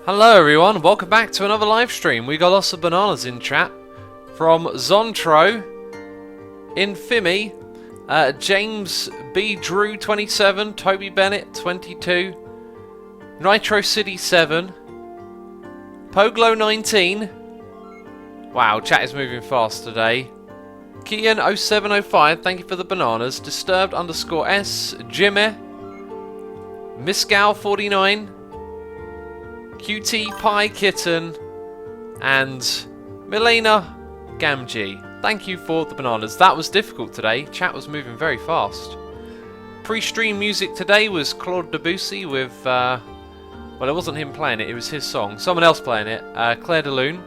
Hello everyone, welcome back to another live stream. We got lots of bananas in chat from Zontro, Infimi, James B. Drew 27, Toby Bennett 22, Nitro City 7, Poglo 19. Wow, chat is moving fast today. Kian 0705, thank you for the bananas. Disturbed _S, Jimmy, Miscal 49, QT Pie Kitten, and Milena Gamgee. Thank you for the bananas. That was difficult today. Chat was moving very fast. Pre-stream music today was Claude Debussy with, well, it wasn't him playing it, it was his song. Someone else playing it, Claire de Lune.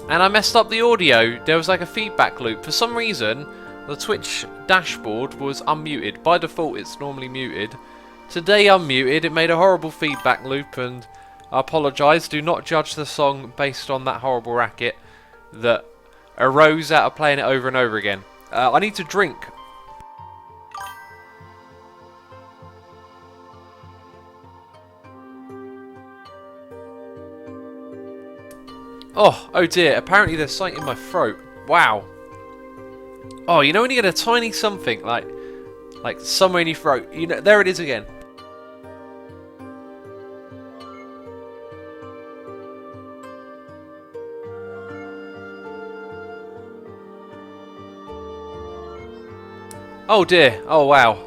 And I messed up the audio. There was like a feedback loop. For some reason, the Twitch dashboard was unmuted. By default, it's normally muted. Today, unmuted. It made a horrible feedback loop, and I apologise. Do not judge the song based on that horrible racket that arose out of playing it over and over again. I need to drink. Oh dear, apparently there's something in my throat. Wow. Oh, you know when you get a tiny something, like somewhere in your throat? You know, there it is again. Oh dear, oh wow.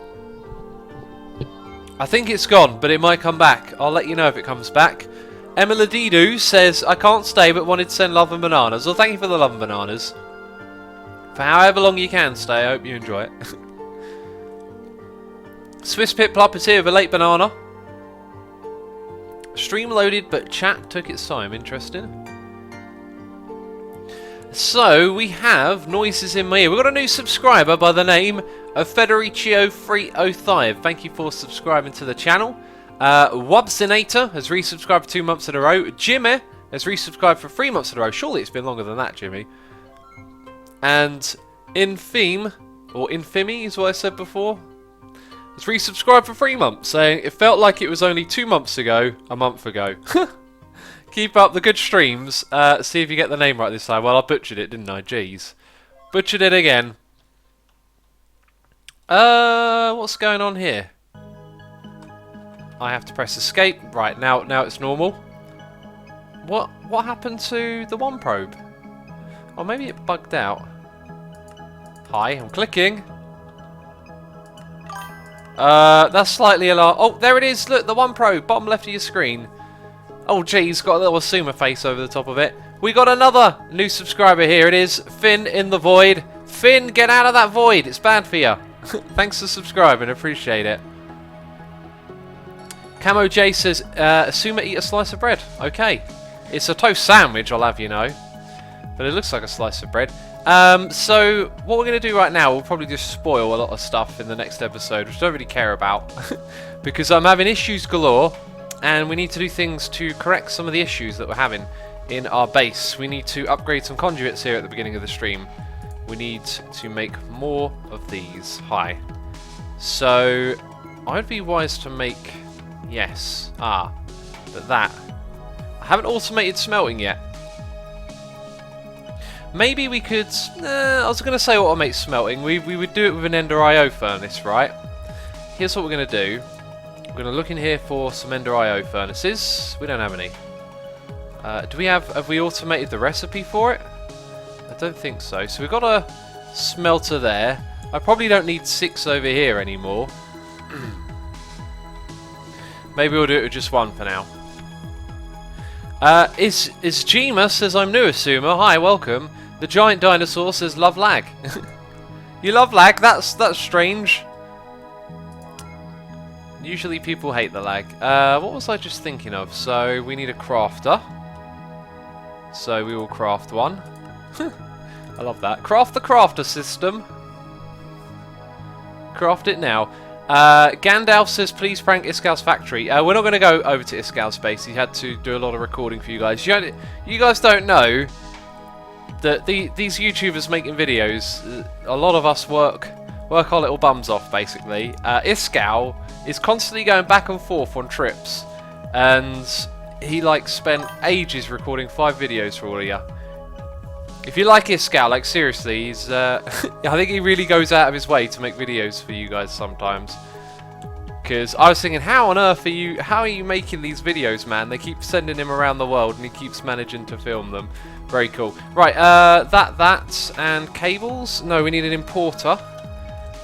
I think it's gone, but it might come back. I'll let you know if it comes back. Emma Didu says, I can't stay but wanted to send love and bananas. Well, thank you for the love and bananas. For however long you can stay, I hope you enjoy it. Swiss Pit Plop is here with a late banana. Stream loaded, but chat took its time. Interesting. So, we have noises in my ear. We've got a new subscriber by the name of Federicio305. Thank you for subscribing to the channel. Wubsinator has resubscribed for 2 months in a row. Jimmy has resubscribed for 3 months in a row. Surely it's been longer than that, Jimmy. And Infime, or Infimi is what I said before, has resubscribed for 3 months, saying it felt like it was only 2 months ago, a month ago. Keep up the good streams. See if you get the name right this time. Well, I butchered it, didn't I? Jeez. Butchered it again. What's going on here? I have to press escape. Right, now it's normal. What happened to the one probe? Or maybe it bugged out. Hi, I'm clicking. That's slightly alarm. Oh, there it is. Look, the one probe, bottom left of your screen. Oh, geez, got a little Asuma face over the top of it. We got another new subscriber here. It is Finn in the void. Finn, get out of that void. It's bad for you. Thanks for subscribing. Appreciate it. Camo J says, Asuma, eat a slice of bread. Okay. It's a toast sandwich, I'll have you know. But it looks like a slice of bread. So, what we're going to do right now, we'll probably just spoil a lot of stuff in the next episode, which I don't really care about. Because I'm having issues galore, and we need to do things to correct some of the issues that we're having in our base. We need to upgrade some conduits here at the beginning of the stream. We need to make more of these. Hi. So, I'd be wise to make... Yes. But that. I haven't automated smelting yet. Maybe we could... I was going to say automate smelting. We would do it with an Ender IO furnace, right? Here's what we're going to do. We're going to look in here for some Ender IO furnaces. We don't have any. Do we have we automated the recipe for it? I don't think so. So we've got a smelter there. I probably don't need 6 over here anymore. Maybe we'll do it with just 1 for now. Is Jima says I'm new, Asuma. Hi, welcome. The giant dinosaur says love lag. You love lag? That's strange. Usually people hate the lag. What was I just thinking of? So we need a crafter. So we will craft one. I love that. Craft the crafter system. Craft it now. Gandalf says, please prank Iskal's factory. We're not going to go over to Iskal's base. He had to do a lot of recording for you guys. You guys don't know that these YouTubers making videos, a lot of us work our little bums off, basically. Iskal is constantly going back and forth on trips. And he like spent ages recording 5 videos for all of you. If you like his Scout, like seriously, he's I think he really goes out of his way to make videos for you guys sometimes. Because I was thinking, how on earth how are you making these videos, man? They keep sending him around the world and he keeps managing to film them. Very cool. Right, that, and cables. No, we need an importer.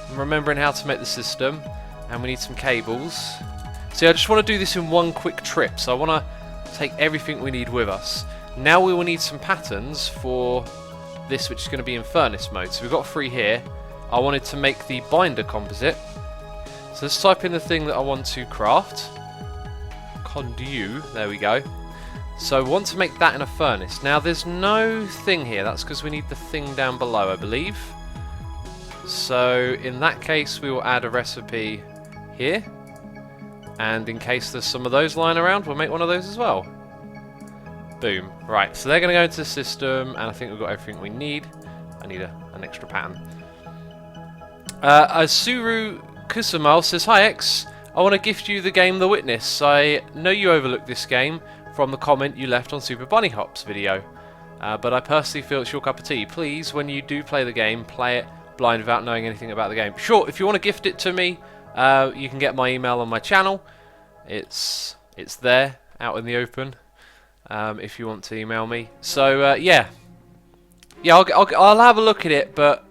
I'm remembering how to make the system. And we need some cables. See, I just want to do this in one quick trip. So I want to take everything we need with us. Now we will need some patterns for this, which is going to be in furnace mode. So we've got 3 here. I wanted to make the binder composite. So let's type in the thing that I want to craft. Conduit, there we go. So we want to make that in a furnace. Now there's no thing here, that's because we need the thing down below, I believe. So in that case we will add a recipe here. And in case there's some of those lying around, we'll make one of those as well. Boom. Right, so they're going to go into the system, and I think we've got everything we need. I need an extra pattern. Asuru Kusumal says, "Hi X, I want to gift you the game The Witness. I know you overlooked this game from the comment you left on Super Bunny Hop's video, but I personally feel it's your cup of tea. Please, when you do play the game, play it blind without knowing anything about the game." Sure, if you want to gift it to me, you can get my email on my channel. It's there, out in the open, if you want to email me. So, yeah, I'll have a look at it, but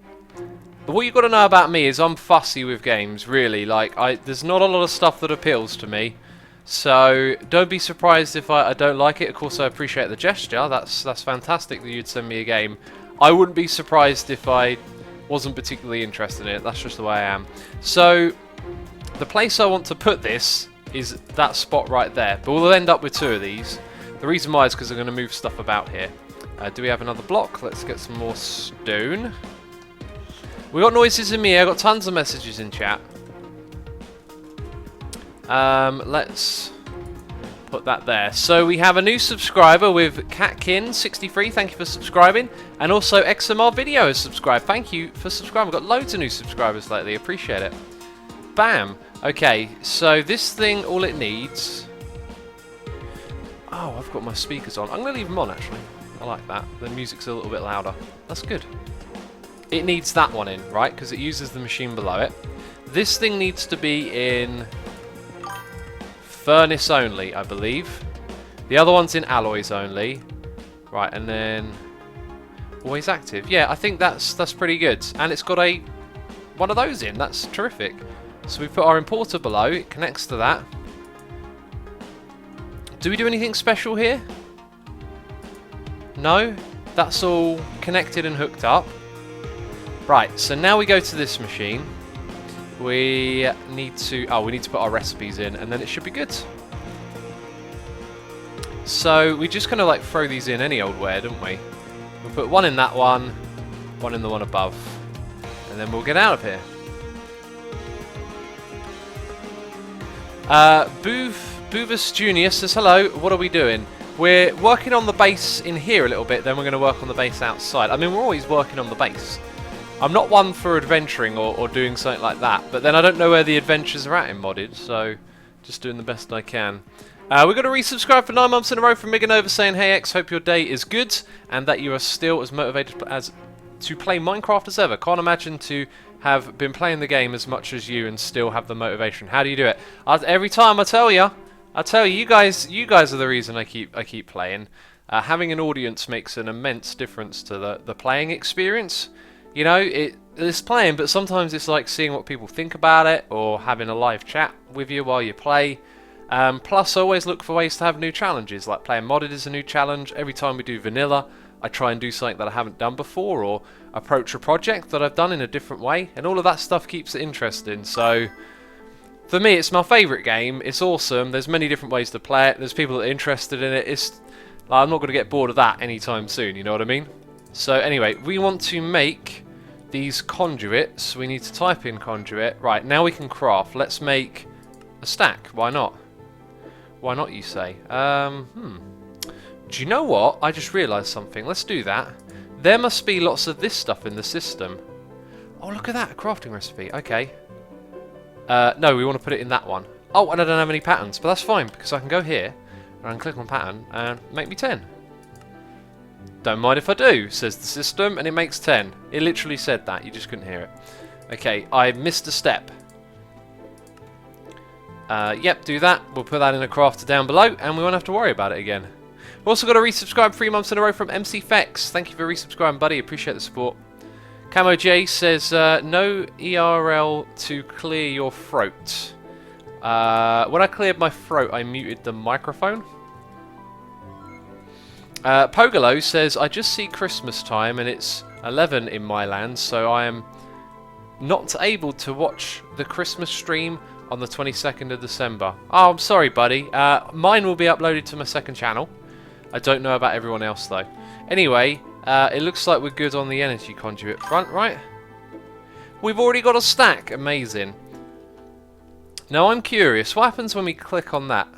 what you've got to know about me is I'm fussy with games, really. Like, there's not a lot of stuff that appeals to me, so don't be surprised if I don't like it. Of course, I appreciate the gesture. That's fantastic that you'd send me a game. I wouldn't be surprised if I wasn't particularly interested in it. That's just the way I am. So, the place I want to put this is that spot right there, but we'll end up with 2 of these. The reason why is because I'm going to move stuff about here. Do we have another block? Let's get some more stone. We got noises in me. I got tons of messages in chat. Let's put that there. So we have a new subscriber with Catkin63. Thank you for subscribing, and also XMR Video has subscribed. Thank you for subscribing. We've got loads of new subscribers lately. Appreciate it. Bam. Okay. So this thing, all it needs. Oh, I've got my speakers on. I'm going to leave them on actually. I like that. The music's a little bit louder. That's good. It needs that one in, right? Because it uses the machine below it. This thing needs to be in furnace only, I believe. The other one's in alloys only. Right, and then always active. Yeah, I think that's pretty good. And it's got one of those in. That's terrific. So we put our importer below. It connects to that. Do we do anything special here? No? That's all connected and hooked up. Right, so now we go to this machine. We need to put our recipes in, and then it should be good. So we just kind of like throw these in any old way, don't we? We'll put one in that one in the one above, and then we'll get out of here. Boovus Jr. says, "Hello, what are we doing?" We're working on the base in here a little bit, then we're going to work on the base outside. I mean, we're always working on the base. I'm not one for adventuring or doing something like that, but then I don't know where the adventures are at in modded, so just doing the best I can. We've got a resubscribe for 9 months in a row from Miganova saying, "Hey X, hope your day is good and that you are still as motivated as to play Minecraft as ever. Can't imagine to have been playing the game as much as you and still have the motivation. How do you do it?" Every time I tell you, you guys are the reason I keep playing. Having an audience makes an immense difference to the playing experience. You know, it's playing, but sometimes it's like seeing what people think about it, or having a live chat with you while you play. Plus, I always look for ways to have new challenges, like playing modded is a new challenge. Every time we do vanilla, I try and do something that I haven't done before, or approach a project that I've done in a different way, and all of that stuff keeps it interesting. So, for me, it's my favourite game. It's awesome. There's many different ways to play it. There's people that are interested in it. I'm not going to get bored of that anytime soon, you know what I mean? So anyway, we want to make these conduits. We need to type in conduit. Right, now we can craft. Let's make a stack. Why not? Why not, you say? Do you know what? I just realised something. Let's do that. There must be lots of this stuff in the system. Oh, look at that. A crafting recipe. Okay. No, we want to put it in that one. Oh, and I don't have any patterns, but that's fine because I can go here And click on pattern and make me 10. Don't mind if I do, says the system, and it makes 10. It literally said that, you just couldn't hear it. Okay, I missed a step. Yep, do that. We'll put that in a crafter down below, and we won't have to worry about it again. We've also got a resubscribe 3 months in a row from MC Fex. Thank you for resubscribing, buddy. Appreciate the support. Camo J says, no ERL to clear your throat. When I cleared my throat, I muted the microphone. Pogolo says, I just see Christmas time and it's 11 in my land, so I am not able to watch the Christmas stream on the 22nd of December. Oh, I'm sorry, buddy. Mine will be uploaded to my second channel. I don't know about everyone else, though. Anyway, it looks like we're good on the energy conduit front, right? We've already got a stack. Amazing. Now, I'm curious. What happens when we click on that?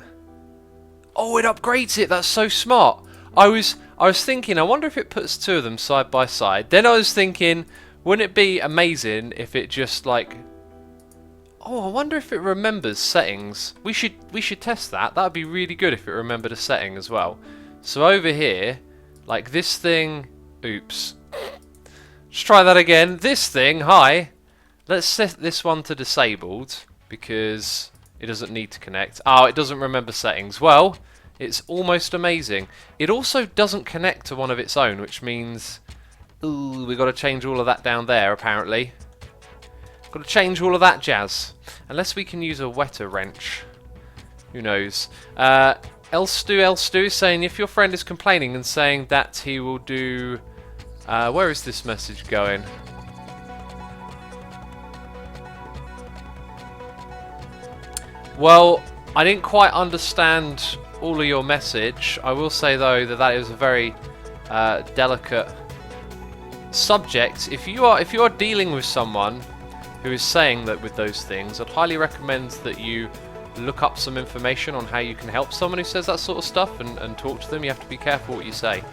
Oh, it upgrades it. That's so smart. I was thinking, I wonder if it puts 2 of them side by side. Then I was thinking, wouldn't it be amazing if it just like... Oh, I wonder if it remembers settings. We should test that. That would be really good if it remembered a setting as well. So over here, like this thing... Oops. Let's try that again. This thing, hi. Let's set this one to disabled because it doesn't need to connect. Oh, it doesn't remember settings. Well, it's almost amazing. It also doesn't connect to one of its own, which means... Ooh, we've got to change all of that down there, apparently. Got to change all of that jazz. Unless we can use a wetter wrench. Who knows? Elstu is saying, if your friend is complaining and saying that he will do... where is this message going? Well, I didn't quite understand all of your message. I will say, though, that that is a very delicate subject. If you are dealing with someone who is saying that with those things, I'd highly recommend that you look up some information on how you can help someone who says that sort of stuff and talk to them. You have to be careful what you say.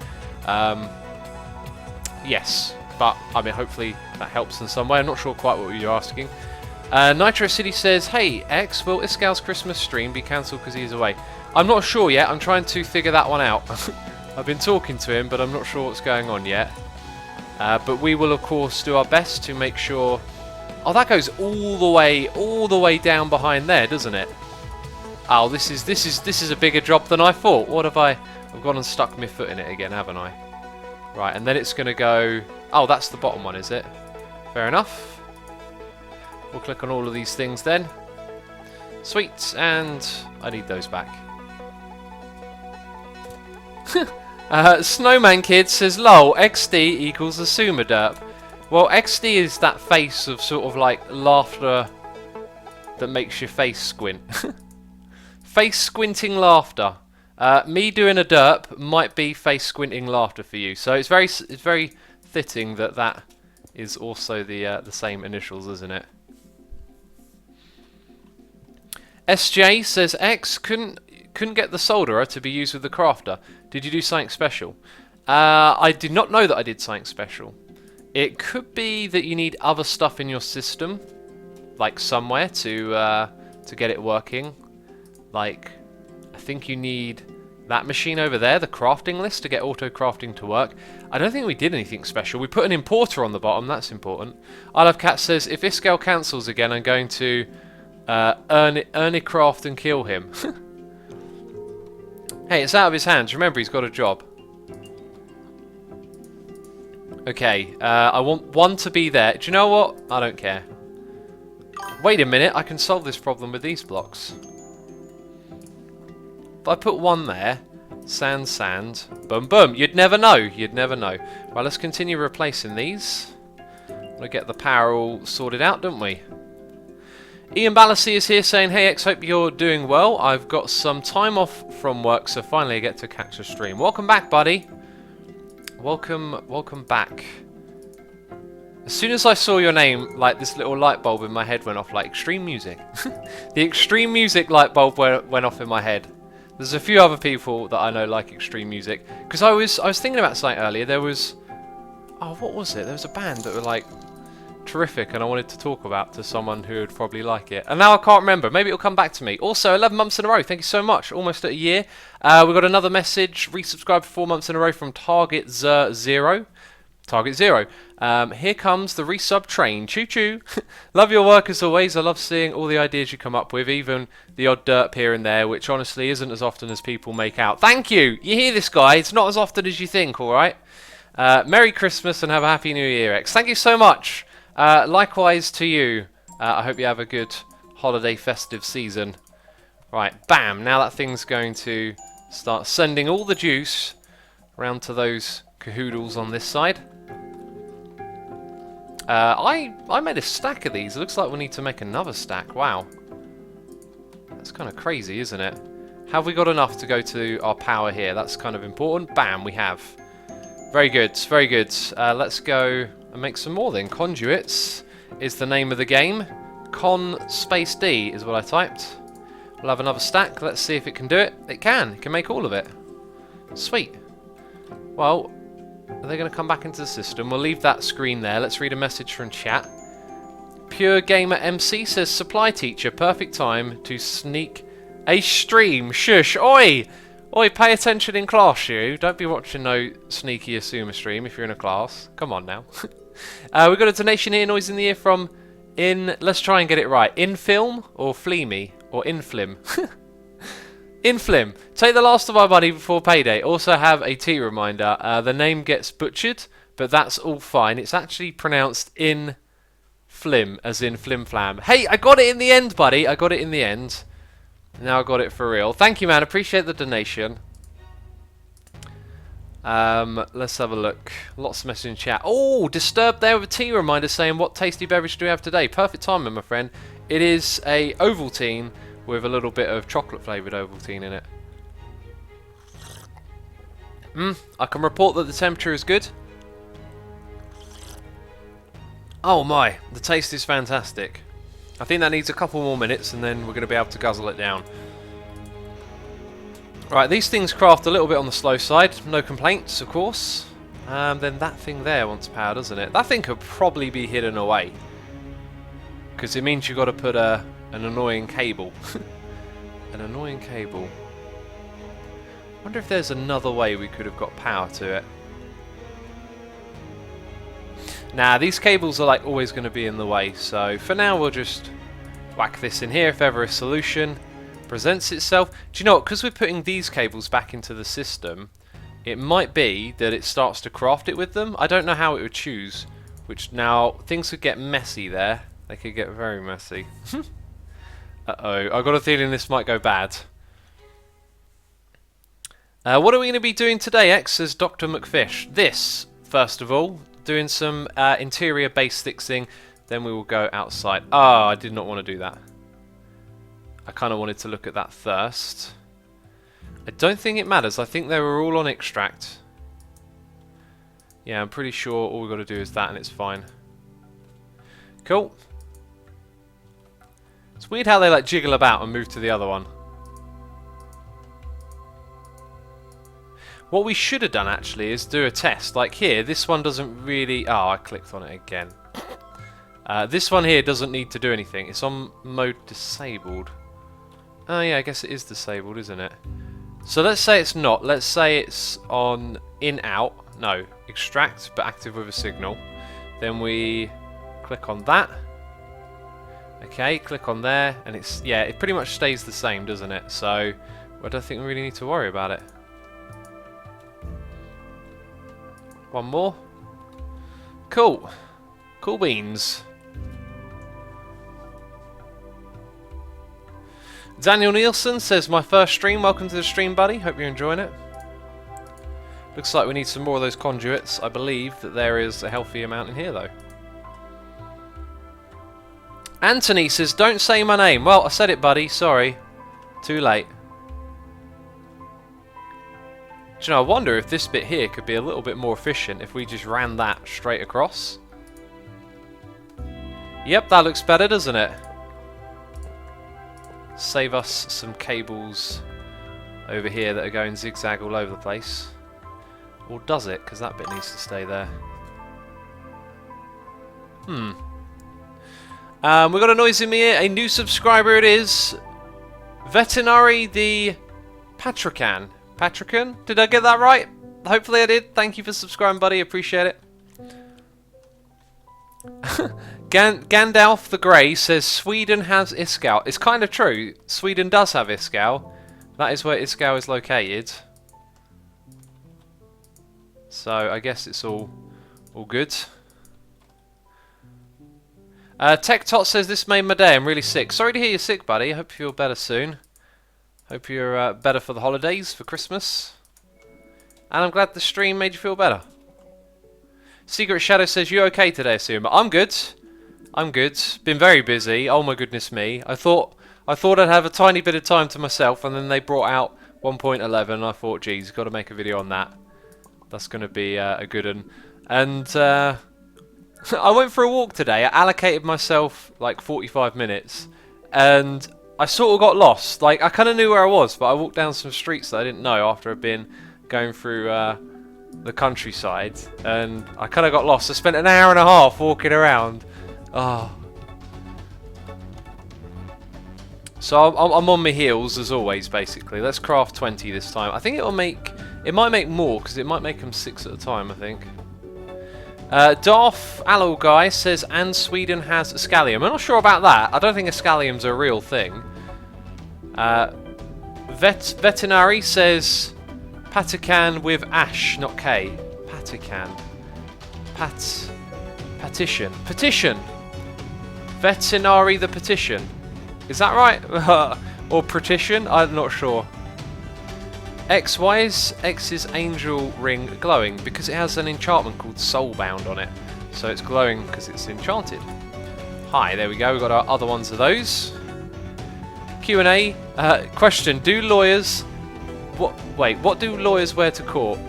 Yes, but I mean, hopefully that helps in some way. I'm not sure quite what you're asking. Nitro City says, hey X, will Iscal's Christmas stream be cancelled because he's away? I'm not sure yet. I'm trying to figure that one out. I've been talking to him, but I'm not sure what's going on yet. But we will, of course, do our best to make sure... Oh, that goes all the way down behind there, doesn't it? Oh, this is a bigger job than I thought. What have I've gone and stuck my foot in it again, haven't I? Right, and then it's going to go... Oh, that's the bottom one, is it? Fair enough. We'll click on all of these things then. Sweet, and I need those back. Snowman Kid says, lol, XD equals a Suma derp. Well, XD is that face of sort of like laughter that makes your face squint. Face squinting laughter. Me doing a derp might be face squinting laughter for you. So it's very fitting that that is also the same initials, isn't it? SJ says, X couldn't get the solderer to be used with the crafter. Did you do something special? I did not know that I did something special. It could be that you need other stuff in your system, like somewhere to get it working. Like, I think you need that machine over there, the crafting list, to get auto crafting to work. I don't think we did anything special. We put an importer on the bottom. That's important. I Love Cat says, if Iscal cancels again, I'm going to Ernicraft and kill him. Hey, it's out of his hands. Remember, he's got a job. Okay, I want one to be there. Do you know what? I don't care. Wait a minute, I can solve this problem with these blocks. If I put one there, sand, boom, boom. You'd never know. You'd never know. Right, let's continue replacing these. We'll get the power all sorted out, don't we? Ian Balassi is here saying, hey X, hope you're doing well. I've got some time off from work, so finally I get to catch a stream. Welcome back, buddy. Welcome back. As soon as I saw your name, like this little light bulb in my head went off, like extreme music. The extreme music light bulb went off in my head. There's a few other people that I know like extreme music. Because I was thinking about something earlier. There was... Oh, what was it? There was a band that were like... terrific and I wanted to talk about to someone who would probably like it. And now I can't remember. Maybe it'll come back to me. Also, 11 months in a row. Thank you so much. Almost at a year. We got another message. Resubscribe for 4 months in a row from Target Zero. Target Zero. Here comes the resub train. Choo choo. Love your work as always. I love seeing all the ideas you come up with, even the odd derp here and there, which honestly isn't as often as people make out. Thank you. You hear this, guy? It's not as often as you think, alright? Merry Christmas and have a Happy New Year, X. Thank you so much. Likewise to you. I hope you have a good holiday festive season. Right, bam. Now that thing's going to start sending all the juice around to those cahoodles on this side. I made a stack of these. It looks like we need to make another stack. Wow. That's kind of crazy, isn't it? Have we got enough to go to our power here? That's kind of important. Bam, we have. Very good, very good. Let's go and make some more then. Conduits is the name of the game. Con space D is what I typed. We'll have another stack. Let's see if it can do it. It can. It can make all of it. Sweet. Well, are they going to come back into the system? We'll leave that screen there. Let's read a message from chat. Pure Gamer MC says, supply teacher, perfect time to sneak a stream. Shush. Oi! Oi, pay attention in class, you. Don't be watching no sneaky Asuma stream if you're in a class. Come on now. We've got a donation here, noise in the ear from let's try and get it right. Infilm or Fleamy or Inflim? Inflim. Take the last of my money before payday. Also have a tea reminder. The name gets butchered, but that's all fine. It's actually pronounced Inflim, as in Flim Flam. Hey, I got it in the end, buddy. I got it in the end. Now I got it for real. Thank you, man. Appreciate the donation. Let's have a look. Lots of messages in chat. Oh, Disturbed there with a tea reminder saying, what tasty beverage do we have today? Perfect timing, my friend. It is a Ovaltine with a little bit of chocolate flavoured Ovaltine in it. I can report that the temperature is good. Oh my, the taste is fantastic. I think that needs a couple more minutes and then we're going to be able to guzzle it down. Right, these things craft a little bit on the slow side. No complaints, of course. Then that thing there wants power, doesn't it? That thing could probably be hidden away. Because it means you've got to put an annoying cable. An annoying cable. Wonder if there's another way we could have got power to it. Nah, these cables are like always going to be in the way, so for now we'll just whack this in here if ever a solution presents itself. Do you know what, because we're putting these cables back into the system, it might be that it starts to craft it with them. I don't know how it would choose, which now things could get messy there. They could get very messy. Uh-oh, I've got a feeling this might go bad. What are we going to be doing today, X, says Dr. McFish? This, first of all, doing some interior base fixing, then we will go outside. Oh, I did not want to do that. I kind of wanted to look at that first. I don't think it matters. I think they were all on extract. Yeah, I'm pretty sure all we've got to do is that and it's fine. Cool. It's weird how they like jiggle about and move to the other one. What we should have done actually is do a test. Like here, this one doesn't really... Oh, I clicked on it again. This one here doesn't need to do anything. It's on mode disabled. Oh yeah, I guess it is disabled, isn't it? So let's say it's not. Let's say it's on in-out. No, extract, but active with a signal. Then we click on that. Okay, click on there, and it's... Yeah, it pretty much stays the same, doesn't it? So I don't think we really need to worry about it. One more. Cool. Cool beans. Daniel Nielsen says, my first stream. Welcome to the stream, buddy. Hope you're enjoying it. Looks like we need some more of those conduits. I believe that there is a healthy amount in here, though. Anthony says, don't say my name. Well, I said it, buddy. Sorry. Too late. Do you know, I wonder if this bit here could be a little bit more efficient if we just ran that straight across. Yep, that looks better, doesn't it? Save us some cables over here that are going zigzag all over the place. Or does it? Because that bit needs to stay there. We got a noise in here. A new subscriber it is. Veterinary the Patrican. Patrican? Did I get that right? Hopefully I did. Thank you for subscribing, buddy. Appreciate it. Gandalf the Grey says Sweden has Iskall. It's kind of true. Sweden does have Iskall. That is where Iskall is located. So I guess it's all good. TechTot says this made my day. I'm really sick. Sorry to hear you're sick, buddy. I hope you feel better soon. Hope you're better for the holidays, for Christmas. And I'm glad the stream made you feel better. Secret Shadow says, you okay today, Asuma? I'm good. I'm good. Been very busy. Oh my goodness me. I thought I'd have a tiny bit of time to myself, and then they brought out 1.11. I thought, geez, got to make a video on that. That's going to be a good one. And I went for a walk today. I allocated myself like 45 minutes, and I sort of got lost. Like, I kind of knew where I was, but I walked down some streets that I didn't know after I'd been going through the countryside, and I kind of got lost. I spent an hour and a half walking around. Oh. So I'm on my heels as always, basically. Let's craft 20 this time. I think it might make more, because it might make them 6 at a time, I think. Darth Allo Guy says, and Sweden has Scallium. I'm not sure about that. I don't think Scallium's a real thing. Veterinary says, Patican with Ash, not K. Patican. Petition. Petition. Veterinary the Petition. Is that right? Or Petition? I'm not sure. Why is X's angel ring glowing? Because it has an enchantment called Soulbound on it. So it's glowing because it's enchanted. Hi, there we go. We've got our other ones of those. Q&A. Question. Do lawyers... What do lawyers wear to court?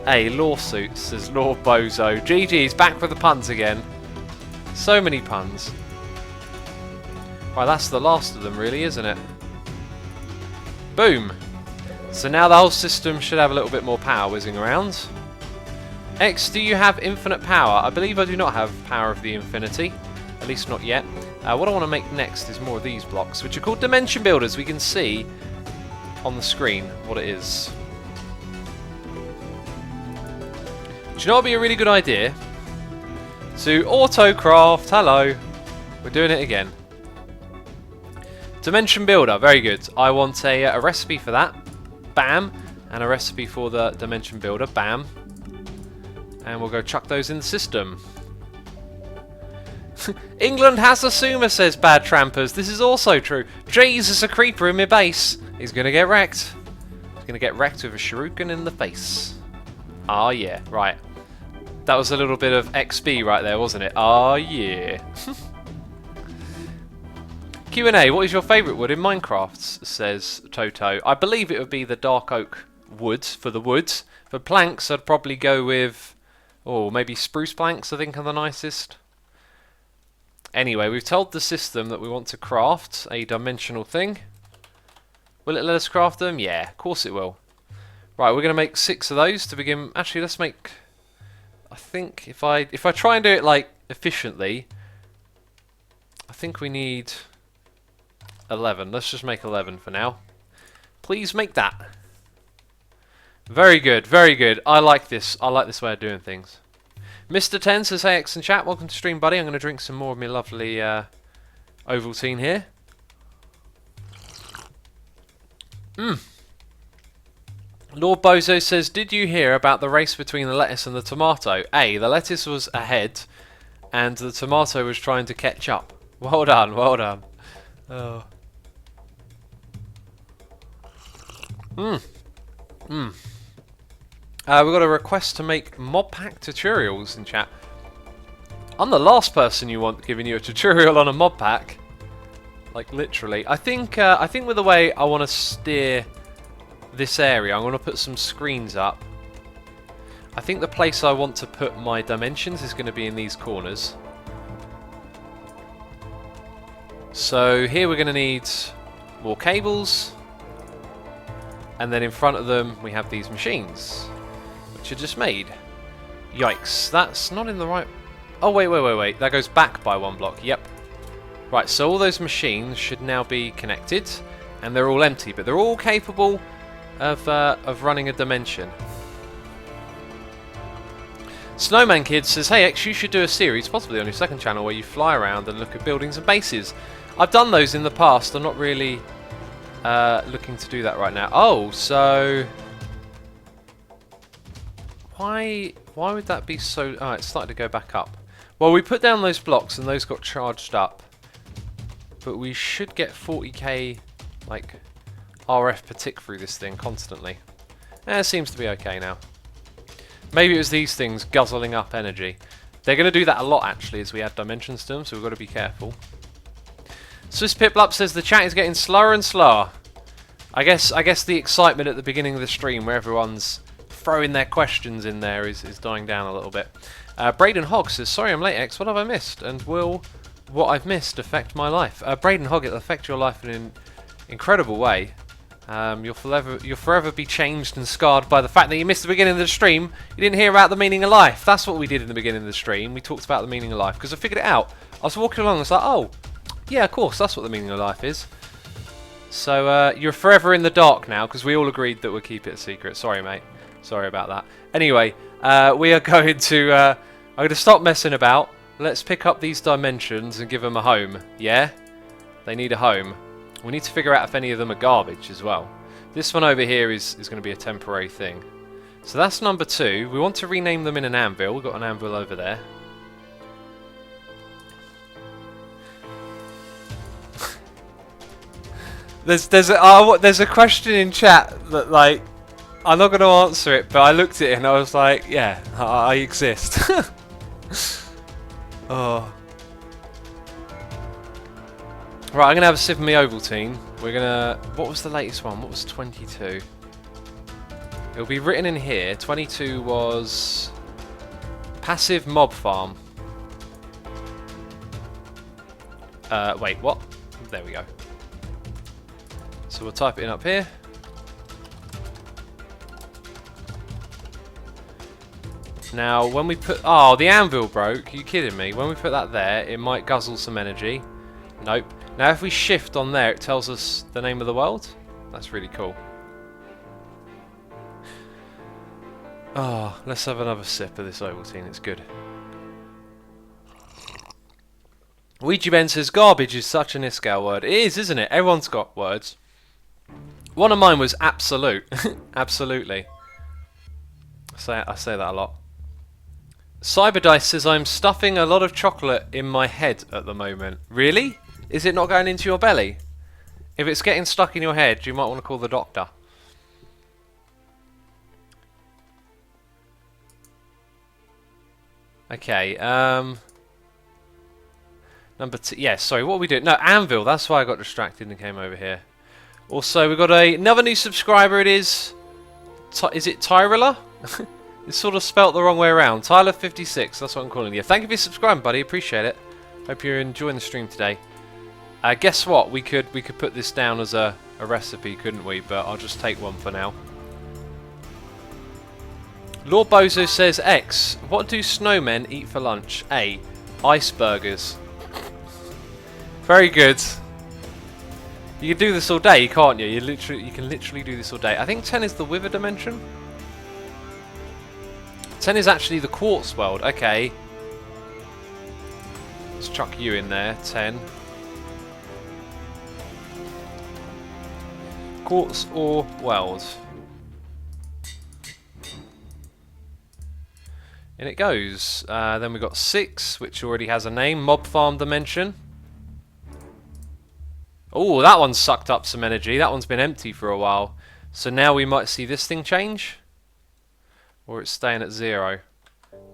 A. Lawsuits, says Lord Bozo. GG's back with the puns again. So many puns. Right, that's the last of them really, isn't it? Boom. So now the whole system should have a little bit more power whizzing around. X, do you have infinite power? I believe I do not have power of the infinity. At least not yet. What I want to make next is more of these blocks, which are called dimension builders. We can see on the screen what it is. Do you know what would be a really good idea? To autocraft. Hello. We're doing it again. Dimension builder. Very good. I want a recipe for that. Bam. And a recipe for the dimension builder. Bam. And we'll go chuck those in the system. England has a Asuma, says Bad Trampers. This is also true. Jesus, a creeper in my base. He's going to get wrecked. He's going to get wrecked with a shuriken in the face. Ah, yeah. Right. That was a little bit of XP right there, wasn't it? Ah, yeah. Q&A, what is your favourite wood in Minecraft, says Toto. I believe it would be the dark oak wood for the woods. For planks, I'd probably go with... oh, maybe spruce planks, I think, are the nicest. Anyway, we've told the system that we want to craft a dimensional thing. Will it let us craft them? Yeah, of course it will. Right, we're going to make 6 of those to begin. Actually, let's make... I think if I try and do it, like, efficiently, I think we need 11. Let's just make 11 for now. Please make that. Very good, very good. I like this. I like this way of doing things. Mr. 10 says, hey X and chat, welcome to stream, buddy. I'm going to drink some more of my lovely Ovaltine here. Lord Bozo says, did you hear about the race between the lettuce and the tomato? A, the lettuce was ahead and the tomato was trying to catch up. Well done, well done. Oh. We've got a request to make mod pack tutorials in chat. I'm the last person you want giving you a tutorial on a mod pack. Like, literally. I think with the way I want to steer this area, I'm going to put some screens up. I think the place I want to put my dimensions is going to be in these corners. So here we're going to need more cables. And then in front of them we have these machines, which are just made. Yikes, that's not in the right... oh, wait. That goes back by 1 block, yep. Right, so all those machines should now be connected, and they're all empty, but they're all capable of running a dimension. Snowman Kid says, hey X, you should do a series, possibly on your second channel, where you fly around and look at buildings and bases. I've done those in the past. I'm not really looking to do that right now. Oh, so why would that be so... Oh, it's starting to go back up. Well, we put down those blocks and those got charged up. But we should get 40k, like, RF per tick through this thing constantly. It seems to be okay now. Maybe it was these things guzzling up energy. They're going to do that a lot, actually, as we add dimensions to them, so we've got to be careful. Swiss Piplup says the chat is getting slower and slower. I guess the excitement at the beginning of the stream, where everyone's throwing their questions in there, is dying down a little bit. Braden Hogg says, sorry I'm late, X, what have I missed? And will what I've missed affect my life? Braden Hogg, it'll affect your life in an incredible way. You'll forever be changed and scarred by the fact that you missed the beginning of the stream. You didn't hear about the meaning of life. That's what we did in the beginning of the stream. We talked about the meaning of life, because I figured it out. I was walking along and I was like, oh, yeah, of course, that's what the meaning of life is. So you're forever in the dark now, because we all agreed that we'd keep it a secret. Sorry, mate. Sorry about that. Anyway, we are going to... I'm going to stop messing about. Let's pick up these dimensions and give them a home. Yeah? They need a home. We need to figure out if any of them are garbage as well. This one over here is going to be a temporary thing. So that's number 2. We want to rename them in an anvil. We've got an anvil over there. There's a question in chat that, like, I'm not going to answer it, but I looked at it and I was like, yeah, I exist. Oh. Right, I'm going to have a sip of my Ovaltine. We're going to... What was the latest one? What was 22? It'll be written in here. 22 was... Passive Mob Farm. Wait, what? There we go. So we'll type it in up here. Now, when we put... Oh, the anvil broke. Are you kidding me? When we put that there, it might guzzle some energy. Nope. Now, if we shift on there, it tells us the name of the world. That's really cool. Oh, let's have another sip of this Ovaltine. It's good. Ouija Ben says, garbage is such an Iskall word. It is, isn't it? Everyone's got words. One of mine was absolute. Absolutely. I say that a lot. Cyberdice says, I'm stuffing a lot of chocolate in my head at the moment. Really? Is it not going into your belly? If it's getting stuck in your head, you might want to call the doctor. Okay, number 2. Yeah, sorry, what are we doing? No, anvil. That's why I got distracted and came over here. Also, we've got another new subscriber. It is... Is it Tyrilla? It's sort of spelt the wrong way around. Tyler56, that's what I'm calling you. Thank you for subscribing, buddy. Appreciate it. Hope you're enjoying the stream today. Guess what? We could put this down as a recipe, couldn't we? But I'll just take one for now. Lord Bozo says, X, what do snowmen eat for lunch? A. Iceburgers. Very good. You can do this all day, can't you? You can literally do this all day. I think 10 is the wither dimension. 10 is actually the quartz world. Okay. Let's chuck you in there. 10. Quartz or world. In it goes. Then we've got 6, which already has a name. Mob Farm Dimension. Oh, that one sucked up some energy. That one's been empty for a while. So now we might see this thing change. Or it's staying at 0.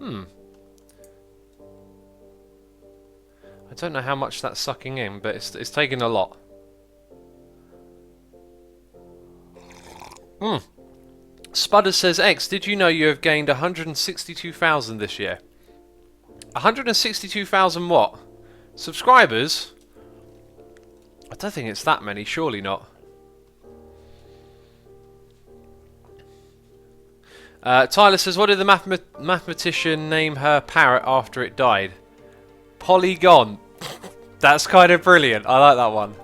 I don't know how much that's sucking in, but it's taking a lot. Spudder says, X, did you know you have gained 162,000 this year? 162,000 what? Subscribers? I don't think it's that many, surely not. Tyler says, what did the mathematician name her parrot after it died? Polygon. That's kind of brilliant. I like that one.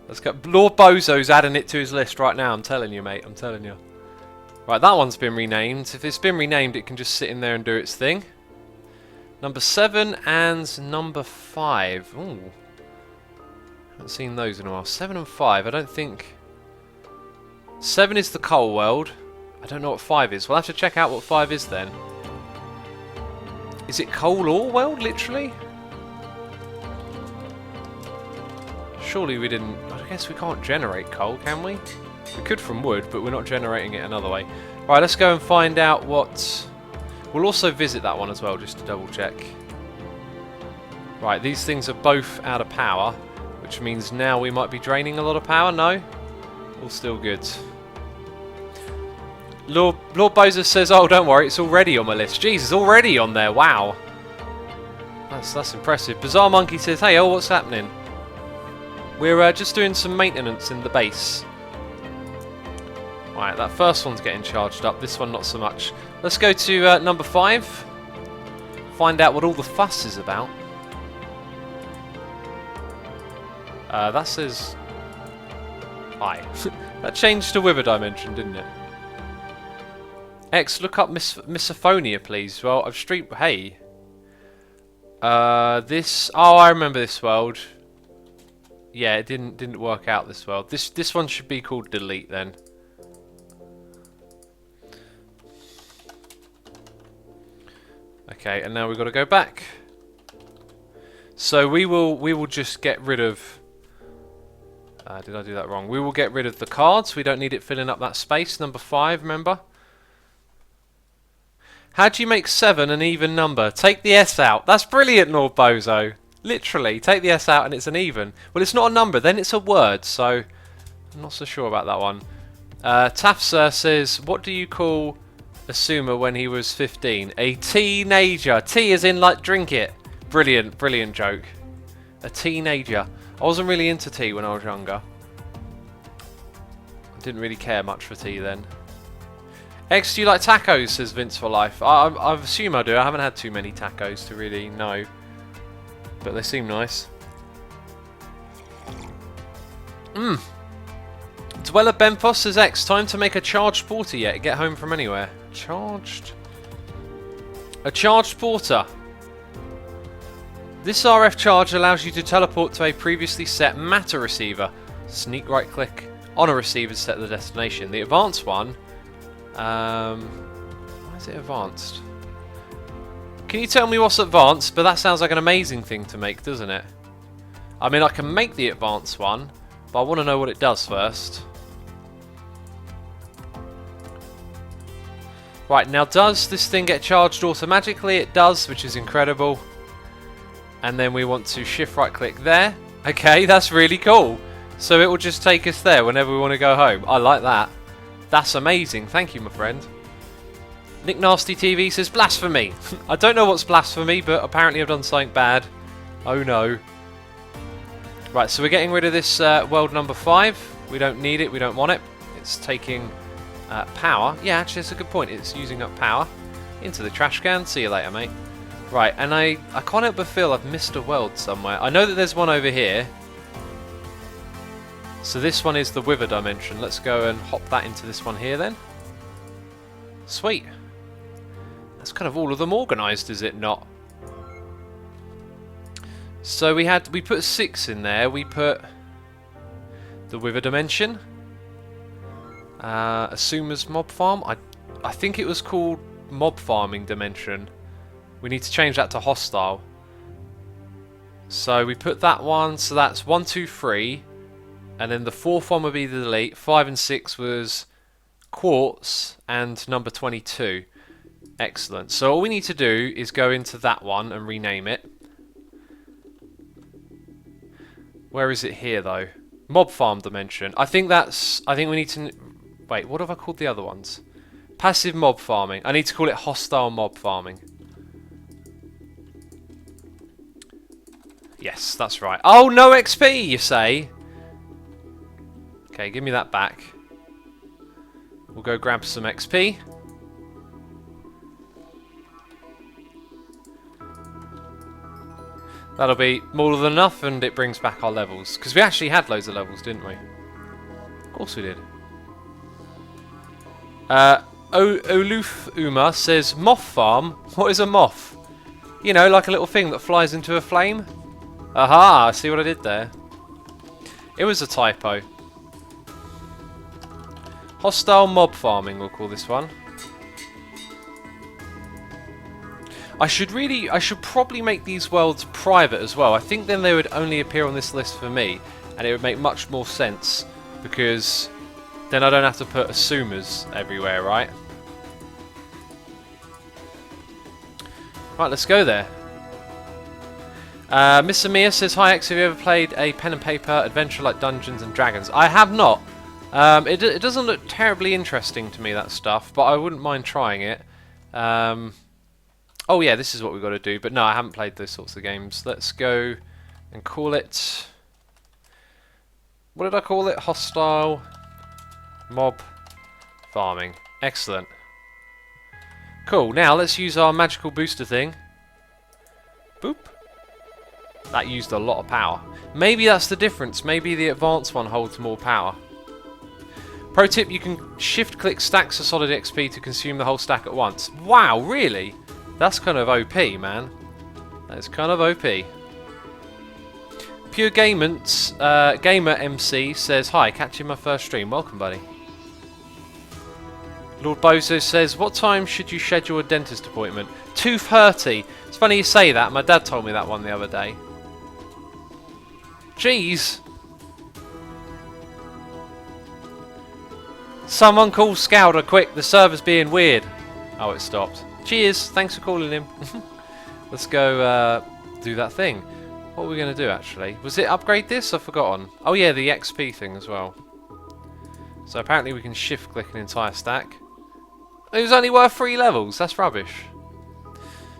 Let's go. Lord Bozo's adding it to his list right now. I'm telling you, mate. I'm telling you. Right, that one's been renamed. If it's been renamed, it can just sit in there and do its thing. Number 7 and number 5. Ooh. Haven't seen those in a while. 7 and 5. I don't think... 7 is the coal world. I don't know what 5 is. We'll have to check out what 5 is then. Is it coal ore world, literally? Surely we didn't... I guess we can't generate coal, can we? We could from wood, but we're not generating it another way. Right, let's go and find out what... We'll also visit that one as well, just to double check. Right, these things are both out of power, which means now we might be draining a lot of power. No? All still good. Lord Bozo says, oh, don't worry, it's already on my list. Jeez, it's already on there. Wow. That's impressive. Bizarre Monkey says, hey, oh, what's happening? We're just doing some maintenance in the base. Right, that first one's getting charged up. This one, not so much. Let's go to number 5. Find out what all the fuss is about. That says... Hi. That changed to Wither Dimension, didn't it? X, look up Misophonia, please. Well, I've streamed... Hey. This... Oh, I remember this world. Yeah, it didn't work out, this world. This one should be called Delete, then. Okay, and now we've got to go back. So we will just get rid of... did I do that wrong? We will get rid of the cards. We don't need it filling up that space. Number 5, remember? How do you make 7 an even number? Take the S out. That's brilliant, Lord Bozo. Literally, take the S out and it's an even. Well, it's not a number, then it's a word, so I'm not so sure about that one. Tafsir says, what do you call Asuma when he was 15? A teenager. T as in, like, drink it. Brilliant, brilliant joke. A teenager. I wasn't really into tea when I was younger. I didn't really care much for tea then. X, do you like tacos, says Vince for Life. I assume I do. I haven't had too many tacos to really know. But they seem nice. Dweller Benfos says, X, time to make a charged porter yet. Get home from anywhere. Charged? A charged porter. This RF charge allows you to teleport to a previously set matter receiver. Sneak right click on a receiver to set the destination. The advanced one... why is it advanced? Can you tell me what's advanced? But that sounds like an amazing thing to make, doesn't it? I mean, I can make the advanced one, but I want to know what it does first. Right, now does this thing get charged automatically? It does, which is incredible. And then we want to shift right click there. Okay, that's really cool. So it will just take us there whenever we want to go home. I like that. That's amazing. Thank you, my friend. Nick Nasty TV says, blasphemy. I don't know what's blasphemy, but apparently I've done something bad. Oh no. Right, so we're getting rid of this world number 5. We don't need it, we don't want it. It's taking power. Yeah, actually that's a good point. It's using up power. Into the trash can. See you later, mate. Right, and I can't help but feel I've missed a world somewhere. I know that there's one over here. So this one is the Wither Dimension. Let's go and hop that into this one here then. Sweet. That's kind of all of them organised, is it not? So we put 6 in there. We put the Wither Dimension, Asuma's Mob Farm. I think it was called Mob Farming Dimension. We need to change that to Hostile. So we put that one. So that's 1, 2, 3, and then the 4th one would be the Delete. 5 and 6 was Quartz and number 22. Excellent. So all we need to do is go into that one and rename it. Where is it here though? Mob Farm Dimension. I think we need to... Wait, what have I called the other ones? Passive Mob Farming. I need to call it Hostile Mob Farming. Yes, that's right. Oh, no XP, you say? Okay, give me that back. We'll go grab some XP. That'll be more than enough, and it brings back our levels. Because we actually had loads of levels, didn't we? Of course we did. Oluf Uma says, moth farm? What is a moth? You know, like a little thing that flies into a flame? Aha, see what I did there? It was a typo. Hostile mob farming, we'll call this one. I should probably make these worlds private as well. I think then they would only appear on this list for me, and it would make much more sense, because then I don't have to put assumers everywhere, right? Right, let's go there. Miss Amir says, hi X, have you ever played a pen and paper adventure like Dungeons and Dragons? I have not. It doesn't look terribly interesting to me, that stuff, but I wouldn't mind trying it. Oh yeah, this is what we've got to do, but no, I haven't played those sorts of games. Let's go and call it... What did I call it? Hostile mob farming. Excellent. Cool, now let's use our magical booster thing. Boop. That used a lot of power. Maybe that's the difference. Maybe the advanced one holds more power. Pro tip, you can shift-click stacks of solid XP to consume the whole stack at once. Wow, really? That's kind of OP, man. That is kind of OP. Pure Gamer MC says, hi, catching my first stream. Welcome, buddy. Lord Bozo says, what time should you schedule a dentist appointment? 2:30. It's funny you say that. My dad told me that one the other day. Jeez. Someone call Scouter, quick. The server's being weird. Oh, it stopped. Cheers. Thanks for calling him. Let's go do that thing. What were we going to do, actually? Was it upgrade this? I've forgotten. Oh, yeah, the XP thing as well. So apparently we can shift-click an entire stack. It was only worth 3 levels. That's rubbish.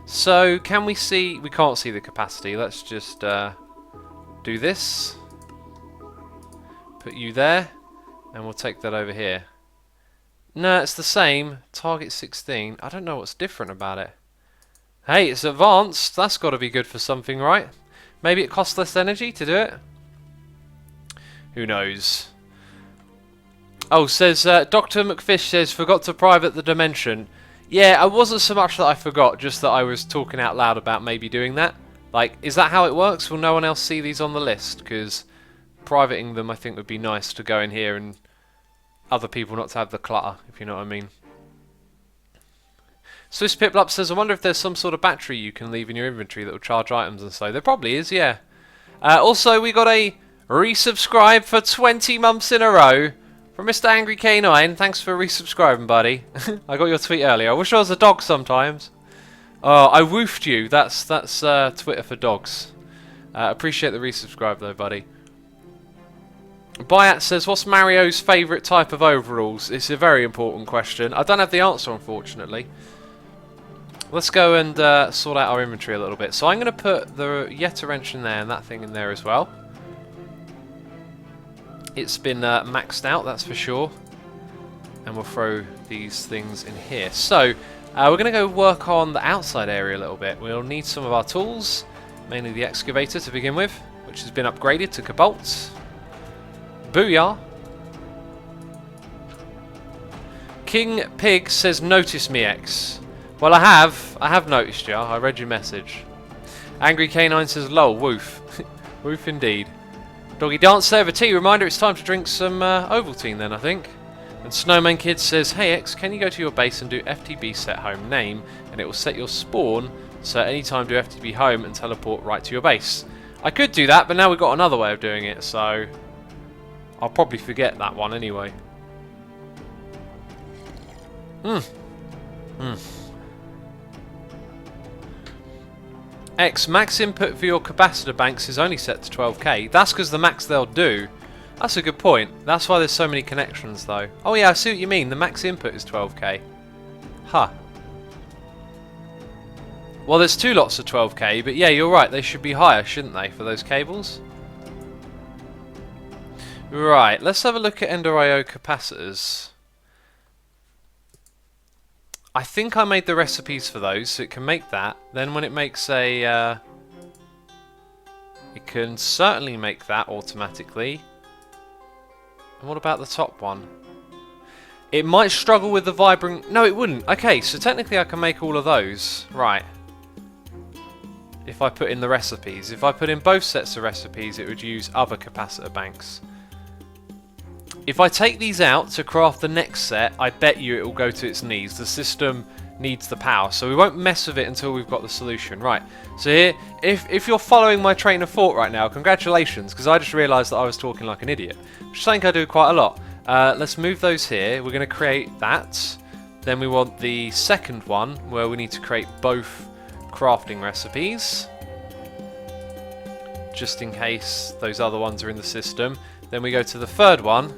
So, can we see... We can't see the capacity. Let's just do this. Put you there. And we'll take that over here. No, it's the same. Target 16. I don't know what's different about it. Hey, it's advanced. That's got to be good for something, right? Maybe it costs less energy to do it? Who knows? Oh, says Dr. McFish says, forgot to private the dimension. Yeah, it wasn't so much that I forgot, just that I was talking out loud about maybe doing that. Like, is that how it works? Will no one else see these on the list? Because privating them, I think, would be nice to go in here and other people not to have the clutter, if you know what I mean. Swiss Piplup says, I wonder if there's some sort of battery you can leave in your inventory that will charge items and so. There probably is, yeah. Also, we got a resubscribe for 20 months in a row from Mr. Angry K9. Thanks for resubscribing, buddy. I got your tweet earlier. I wish I was a dog sometimes. Oh, I woofed you. That's Twitter for dogs. Appreciate the resubscribe though, buddy. Bayat says, what's Mario's favourite type of overalls? It's a very important question. I don't have the answer, unfortunately. Let's go and sort out our inventory a little bit. So I'm going to put the Yeta wrench in there and that thing in there as well. It's been maxed out, that's for sure. And we'll throw these things in here. So we're going to go work on the outside area a little bit. We'll need some of our tools, mainly the excavator to begin with, which has been upgraded to Cobalt. Booyah! King Pig says, notice me, X. Well, I have noticed you. I read your message. Angry K9 says, lol, woof. Woof indeed. Doggy Dance Server T, reminder it's time to drink some Ovaltine then, I think. And Snowman Kid says, hey X, can you go to your base and do FTB set home name, and it will set your spawn, so anytime do FTB home and teleport right to your base. I could do that, but now we've got another way of doing it, so I'll probably forget that one anyway. X, max input for your capacitor banks is only set to 12k. That's because the max they'll do. That's a good point. That's why there's so many connections though. Oh yeah, I see what you mean. The max input is 12k. Huh. Well, there's 2 lots of 12k, but yeah, you're right. They should be higher, shouldn't they, for those cables? Right, let's have a look at Ender.io capacitors. I think I made the recipes for those, so it can make that. Then when it makes a can certainly make that automatically. And what about the top one? It might struggle with the vibrant... No, it wouldn't. Okay, so technically I can make all of those. Right. If I put in the recipes. If I put in both sets of recipes, it would use other capacitor banks. If I take these out to craft the next set, I bet you it will go to its knees. The system needs the power, so we won't mess with it until we've got the solution. Right, so here, if you're following my train of thought right now, congratulations, because I just realised that I was talking like an idiot, which I think I do quite a lot. Let's move those here. We're going to create that. Then we want the second one, where we need to create both crafting recipes, just in case those other ones are in the system. Then we go to the third one.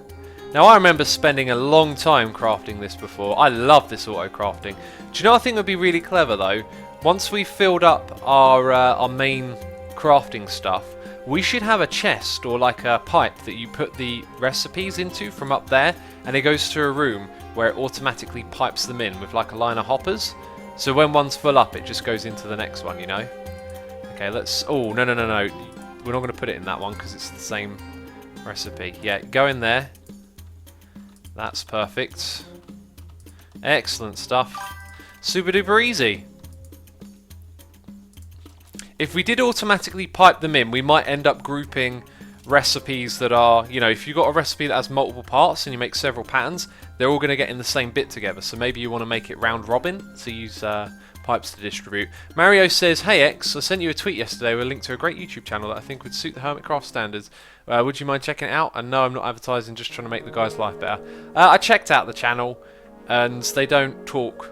Now, I remember spending a long time crafting this before. I love this auto crafting. Do you know what I think would be really clever though? Once we've filled up our main crafting stuff, we should have a chest or like a pipe that you put the recipes into from up there, and it goes to a room where it automatically pipes them in with like a line of hoppers. So when one's full up, it just goes into the next one, you know? Okay, let's... Oh, no. We're not going to put it in that one because it's the same recipe. Yeah, go in there. That's perfect. Excellent stuff. Super duper easy. If we did automatically pipe them in, we might end up grouping recipes that are, you know, if you've got a recipe that has multiple parts and you make several patterns, they're all going to get in the same bit together. So maybe you want to make it round robin, so use pipes to distribute. Mario says, "Hey X, I sent you a tweet yesterday with a link to a great YouTube channel that I think would suit the Hermitcraft standards. Would you mind checking it out?" And no, I'm not advertising, just trying to make the guy's life better. I checked out the channel, and they don't talk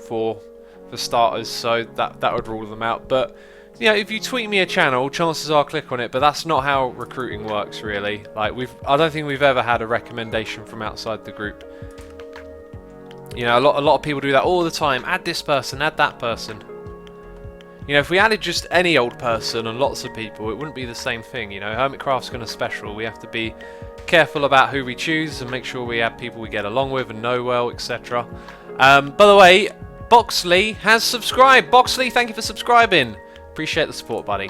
for starters, so that would rule them out. But yeah, if you tweet me a channel, chances are I'll click on it. But that's not how recruiting works, really. Like I don't think we've ever had a recommendation from outside the group. You know, a lot of people do that all the time. Add this person, add that person. You know, if we added just any old person and lots of people, it wouldn't be the same thing. You know, Hermitcraft's kind of special. We have to be careful about who we choose and make sure we have people we get along with and know well, etc. By the way, Boxley has subscribed. Boxley, thank you for subscribing. Appreciate the support, buddy.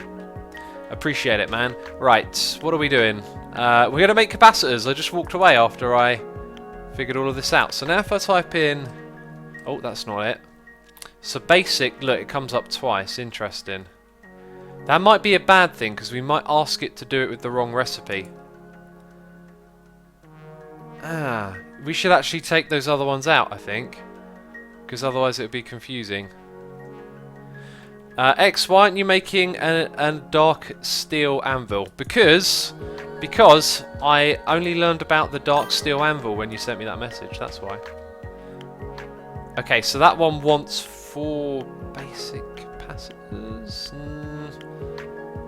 Appreciate it, man. Right, what are we doing? We're going to make capacitors. I just walked away after I figured all of this out. So now if I type in... Oh, that's not it. So basic, look, it comes up twice. Interesting. That might be a bad thing, because we might ask it to do it with the wrong recipe. We should actually take those other ones out, I think. Because otherwise it would be confusing. X, why aren't you making a dark steel anvil? Because I only learned about the dark steel anvil when you sent me that message, that's why. Okay, so that one wants 4 basic capacitors.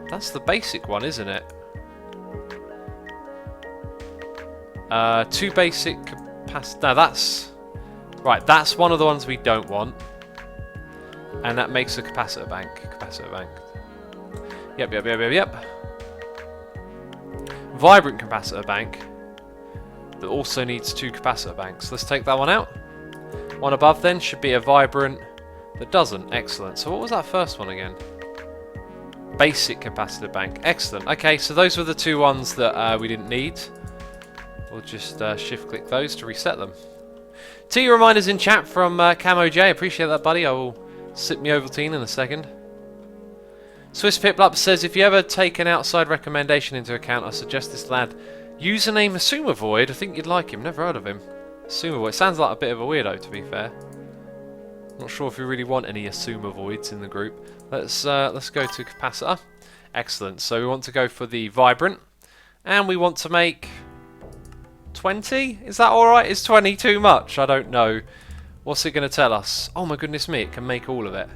That's the basic one, isn't it? 2 basic capacitors. No, that's... Right, that's one of the ones we don't want. And that makes a capacitor bank. Yep. Vibrant capacitor bank that also needs 2 capacitor banks. Let's take that one out. One above then should be a vibrant that doesn't. Excellent. So what was that first one again? Basic capacitor bank. Excellent. Okay, so those were the 2 ones that we didn't need. We'll just shift click those to reset them. 2 reminders in chat from Camo J. Appreciate that, buddy. I will sip me Ovaltine in a second. Swiss Piplup says, if you ever take an outside recommendation into account, I suggest this lad. Username Asumavoid. I think you'd like him. Never heard of him. Asumavoid. Sounds like a bit of a weirdo, to be fair. Not sure if we really want any Asumavoids in the group. Let's go to capacitor. Excellent. So we want to go for the vibrant, and we want to make 20. Is that all right? Is 20 too much? I don't know. What's it going to tell us? Oh my goodness me! It can make all of it.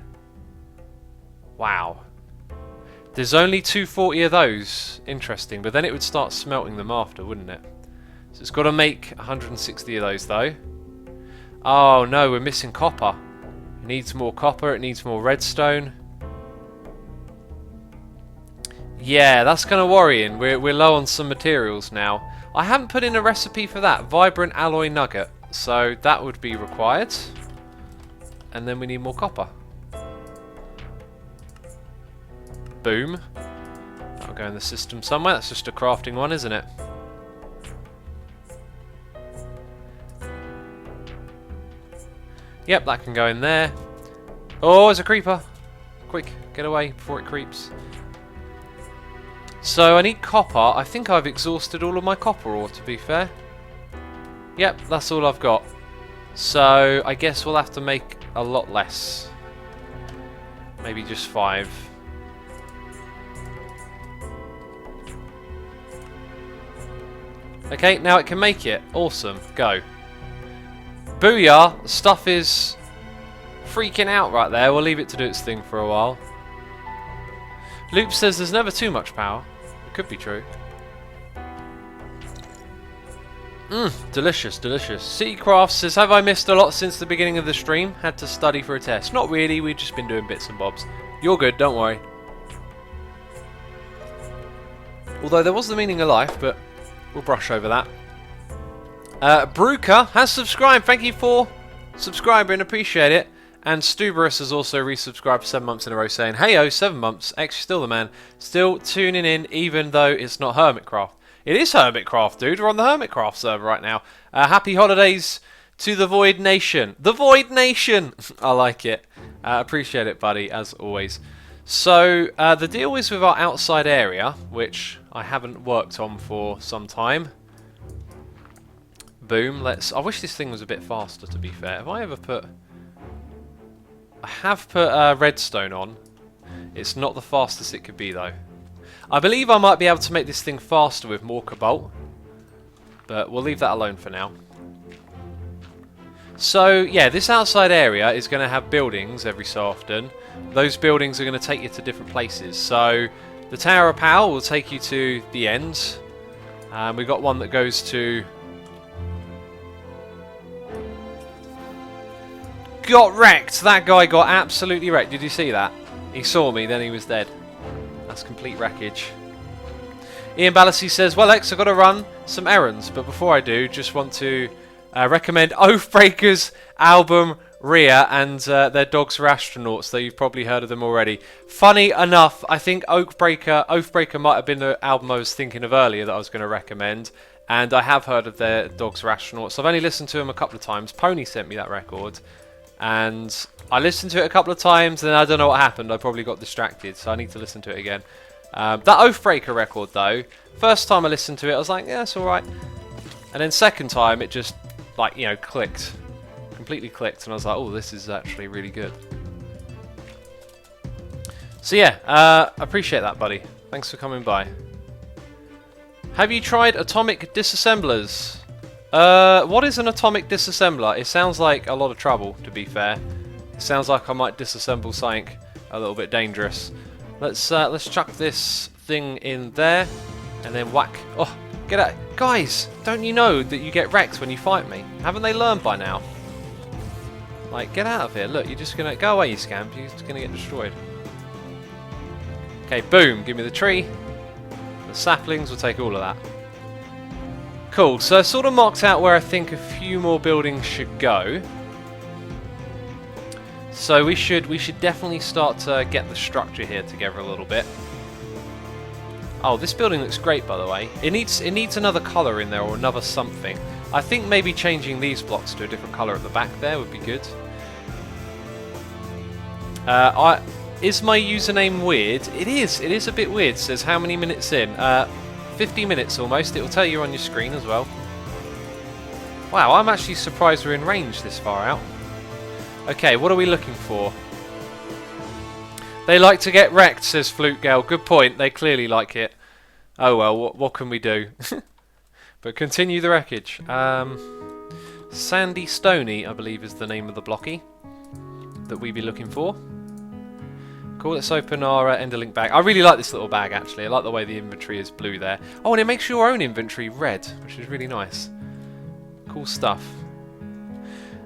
Wow. There's only 240 of those. Interesting, but then it would start smelting them after, wouldn't it? So it's got to make 160 of those, though. Oh no, we're missing copper. It needs more copper, it needs more redstone. Yeah, that's kind of worrying. We're low on some materials now. I haven't put in a recipe for that. Vibrant alloy nugget. So that would be required. And then we need more copper. Boom. That'll go in the system somewhere. That's just a crafting one, isn't it? Yep, that can go in there. Oh, there's a creeper. Quick, get away before it creeps. So I need copper. I think I've exhausted all of my copper ore, to be fair. Yep, that's all I've got. So I guess we'll have to make a lot less. Maybe just 5. Okay, now it can make it. Awesome. Go. Booyah! Stuff is freaking out right there. We'll leave it to do its thing for a while. Loop says there's never too much power. It could be true. Delicious, delicious. Citycraft says, have I missed a lot since the beginning of the stream? Had to study for a test. Not really, we've just been doing bits and bobs. You're good, don't worry. Although there was the meaning of life, but we'll brush over that. Bruker has subscribed. Thank you for subscribing, appreciate it. And Stuberus has also resubscribed 7 months in a row saying, hey-oh, 7 months, X, still the man. Still tuning in even though it's not Hermitcraft. It is Hermitcraft, dude. We're on the Hermitcraft server right now. Happy holidays to the Void Nation. The Void Nation! I like it. Appreciate it, buddy, as always. So, the deal is with our outside area, which I haven't worked on for some time. Boom. I wish this thing was a bit faster, to be fair. Have I ever put... I have put redstone on. It's not the fastest it could be, though. I believe I might be able to make this thing faster with more cobalt. But we'll leave that alone for now. So, yeah, this outside area is going to have buildings every so often. Those buildings are going to take you to different places. So, the Tower of Power will take you to the end. We've got one that goes to... Got wrecked! That guy got absolutely wrecked. Did you see that? He saw me, then he was dead. That's complete wreckage. Ian Ballasy says, well, X, I've got to run some errands. But before I do, just want to recommend Oathbreaker's album, Rhea, and their Dogs for Astronauts, though you've probably heard of them already. Funny enough, I think Oathbreaker might have been the album I was thinking of earlier that I was going to recommend. And I have heard of their Dogs for Astronauts. I've only listened to them a couple of times. Pony sent me that record. And I listened to it a couple of times, and I don't know what happened. I probably got distracted, so I need to listen to it again. That Oathbreaker record, though, first time I listened to it, I was like, yeah, it's alright. And then second time, it just, like, you know, clicked. Completely clicked, and I was like, oh, this is actually really good. So yeah, appreciate that, buddy. Thanks for coming by. Have you tried atomic disassemblers? What is an atomic disassembler? It sounds like a lot of trouble, to be fair. It sounds like I might disassemble something a little bit dangerous. Let's chuck this thing in there, and then whack. Oh, get out. Guys, don't you know that you get wrecked when you fight me? Haven't they learned by now? Like, get out of here. Look, you're just gonna... Go away, you scamp. You're just gonna get destroyed. Okay, boom. Give me the tree. The saplings will take all of that. Cool, so I sort of marked out where I think a few more buildings should go. So we should definitely start to get the structure here together a little bit. Oh, this building looks great, by the way. It needs another colour in there, or another something. I think maybe changing these blocks to a different colour at the back there would be good. Is my username weird? It is a bit weird. It says how many minutes in? 50 minutes almost. It will tell you on your screen as well. Wow, I'm actually surprised we're in range this far out. Okay, what are we looking for? They like to get wrecked, says Flute Gale. Good point, they clearly like it. Oh well, what can we do? But continue the wreckage. Sandy Stony, I believe, is the name of the blocky that we be looking for. Cool, let's open our Enderlink bag. I really like this little bag, actually. I like the way the inventory is blue there. Oh, and it makes your own inventory red, which is really nice. Cool stuff.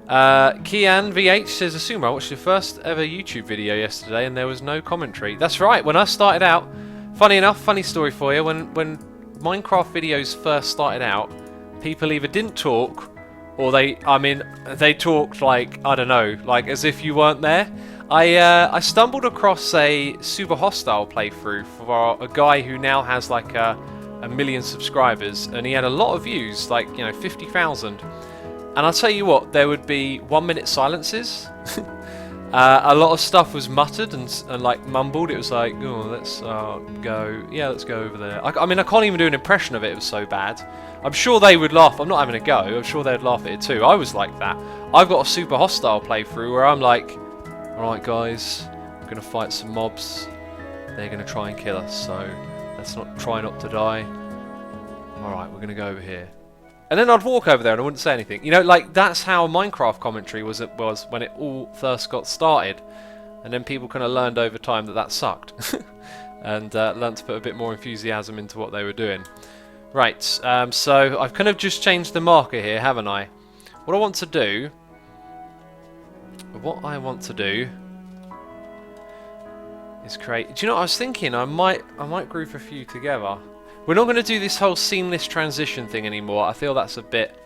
Kian VH says, Assume I watched your first ever YouTube video yesterday and there was no commentary. That's right, when I started out, funny enough, funny story for you, when Minecraft videos first started out, people either didn't talk, or they talked like, I don't know, like as if you weren't there. I stumbled across a super hostile playthrough for a guy who now has like a million subscribers, and he had a lot of views, like 50,000. And I'll tell you what, there would be 1 minute silences. A lot of stuff was muttered and like mumbled. It was like, oh, let's go. Yeah, let's go over there. I mean, I can't even do an impression of it. It was so bad. I'm sure they would laugh. I'm not having a go. I'm sure they'd laugh at it too. I was like that. I've got a super hostile playthrough where I'm like, alright guys, we're going to fight some mobs. They're going to try and kill us, so let's try not to die. Alright, we're going to go over here. And then I'd walk over there and I wouldn't say anything. Like that's how Minecraft commentary was when it all first got started. And then people kind of learned over time that sucked. And learned to put a bit more enthusiasm into what they were doing. Right, so I've kind of just changed the marker here, haven't I? What I want to do is create... Do you know what I was thinking? I might group a few together. We're not going to do this whole seamless transition thing anymore. I feel that's a bit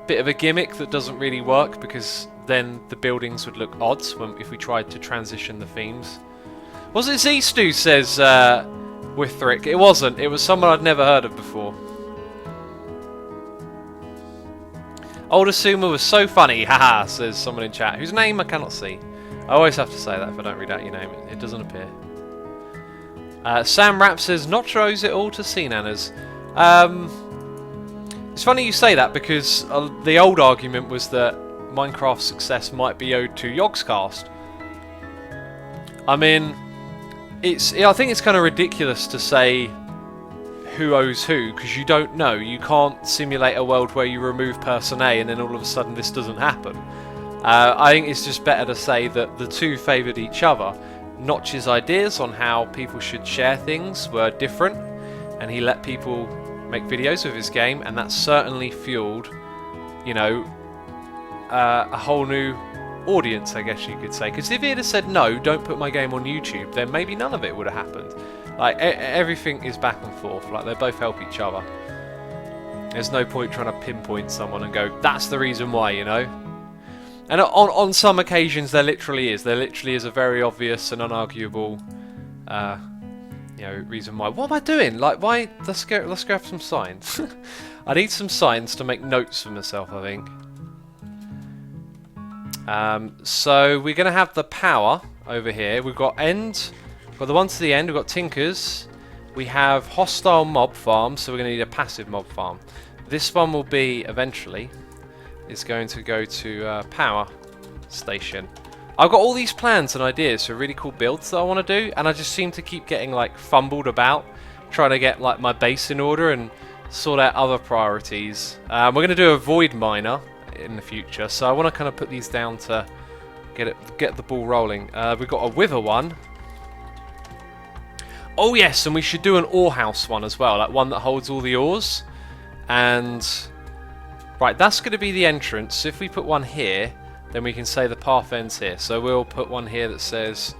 of a gimmick that doesn't really work, because then the buildings would look odd if we tried to transition the themes. Was it Z-Stu says Withrick? It wasn't. It was someone I'd never heard of before. Old Asuma was so funny, haha, says someone in chat, whose name I cannot see. I always have to say that if I don't read out your name, it doesn't appear. Sam Rapp says, Notch owes it all to C-Nanners. It's funny you say that, because the old argument was that Minecraft's success might be owed to Yogscast. I mean, I think it's kind of ridiculous to say who owes who, because you don't know. You can't simulate a world where you remove person A and then all of a sudden this doesn't happen. I think it's just better to say that the two favoured each other. Notch's ideas on how people should share things were different, and he let people make videos of his game, and that certainly fueled, a whole new audience, I guess you could say. Because if he had said, no, don't put my game on YouTube, then maybe none of it would have happened. Like, everything is back and forth. Like, they both help each other. There's no point trying to pinpoint someone and go, that's the reason why, And on some occasions, there literally is. There literally is a very obvious and unarguable, reason why. What am I doing? Like, why? Let's grab some signs. I need some signs to make notes for myself, I think. So we're going to have the power over here. We've got end. We've got the one to the end. We've got Tinkers. We have hostile mob farm, so we're going to need a passive mob farm. This one will be, eventually, is going to go to power station. I've got all these plans and ideas for really cool builds that I want to do, and I just seem to keep getting like fumbled about, trying to get like my base in order and sort out other priorities. We're going to do a void miner in the future, so I want to kind of put these down to get the ball rolling. We've got a wither one. Oh yes, and we should do an ore house one as well, like one that holds all the ores. And right, that's going to be the entrance. If we put one here, then we can say the path ends here. So we'll put one here that says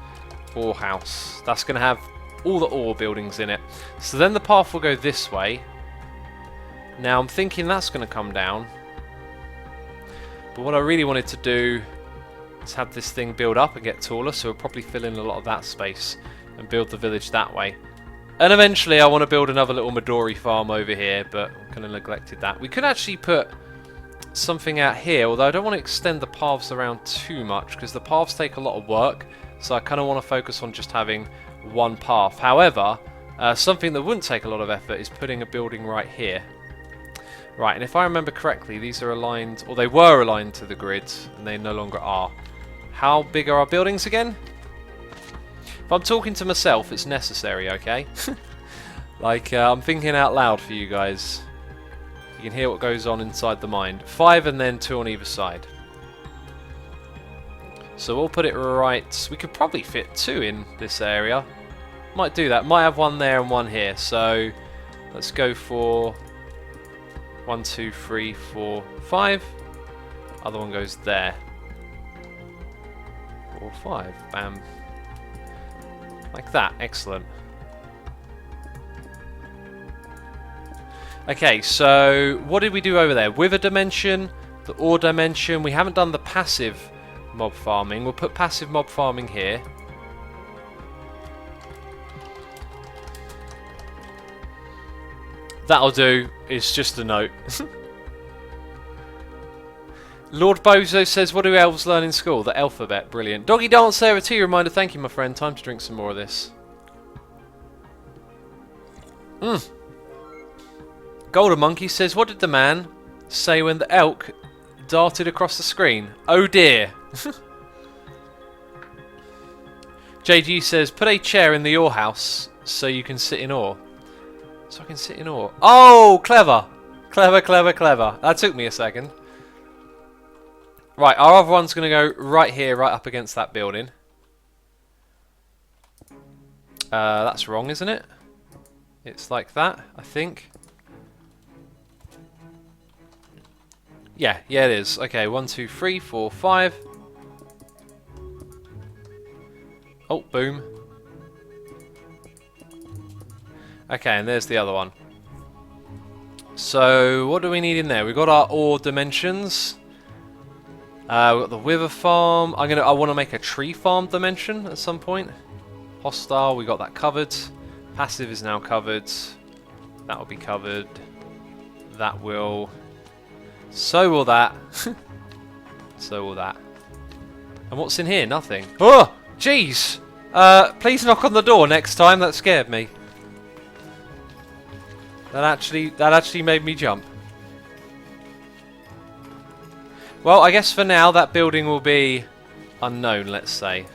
ore house. That's going to have all the ore buildings in it. So then the path will go this way. Now I'm thinking that's going to come down. But what I really wanted to do is have this thing build up and get taller, so we'll probably fill in a lot of that space and build the village that way. And eventually I want to build another little Midori farm over here, but I kind of neglected that. We could actually put something out here, although I don't want to extend the paths around too much, because the paths take a lot of work, so I kind of want to focus on just having one path. However, something that wouldn't take a lot of effort is putting a building right here. Right, and if I remember correctly, these are aligned, or they were aligned to the grid, and they no longer are. How big are our buildings again? If I'm talking to myself, it's necessary, okay? Like, I'm thinking out loud for you guys. You can hear what goes on inside the mind. 5 and then 2 on either side. So we'll put it right... We could probably fit 2 in this area. Might do that. Might have one there and one here. So let's go for 1, 2, 3, 4, 5. Other one goes there. 4, 5. Bam. Like that. Excellent. Okay, so what did we do over there? Wither dimension, the ore dimension. We haven't done the passive mob farming. We'll put passive mob farming here. That'll do. It's just a note. Lord Bozo says, what do elves learn in school? The alphabet. Brilliant. Doggy Dance there, a tea reminder. Thank you, my friend. Time to drink some more of this. Golden Monkey says, what did the man say when the elk darted across the screen? Oh dear. JG says, put a chair in the ore house so you can sit in ore. So I can sit in ore. Oh, clever. Clever, clever, clever. That took me a second. Right, our other one's going to go right here, right up against that building. That's wrong, isn't it? It's like that, I think. Yeah, it is. Okay, 1, 2, 3, 4, 5. Oh, boom. Okay, and there's the other one. So, what do we need in there? We've got our ore dimensions. We've got the wither farm. I want to make a tree farm dimension at some point. Hostile, we got that covered. Passive is now covered. That will be covered. That will. So will that. So will that. And what's in here? Nothing. Oh, jeez. Please knock on the door next time. That scared me. That actually made me jump. Well, I guess for now that building will be unknown, let's say.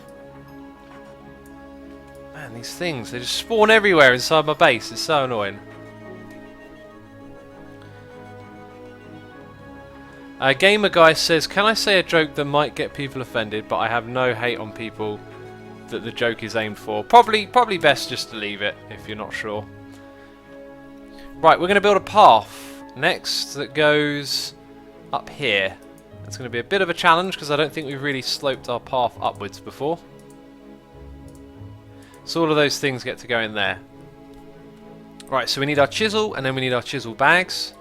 Man, these things, they just spawn everywhere inside my base. It's so annoying. Gamer Guy says, can I say a joke that might get people offended, but I have no hate on people that the joke is aimed for? Probably best just to leave it if you're not sure. Right, we're going to build a path next that goes up here. It's going to be a bit of a challenge because I don't think we've really sloped our path upwards before. So all of those things get to go in there. Right, so we need our chisel and then we need our chisel bags,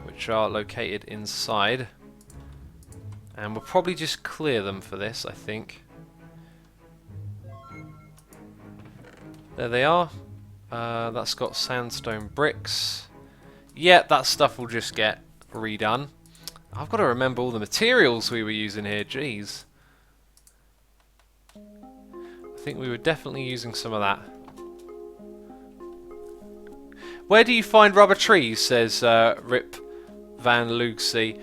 which are located inside. And we'll probably just clear them for this, I think. There they are. That's got sandstone bricks. Yeah, that stuff will just get redone. I've got to remember all the materials we were using here, jeez. I think we were definitely using some of that. Where do you find rubber trees, says Rip Van Lugsey.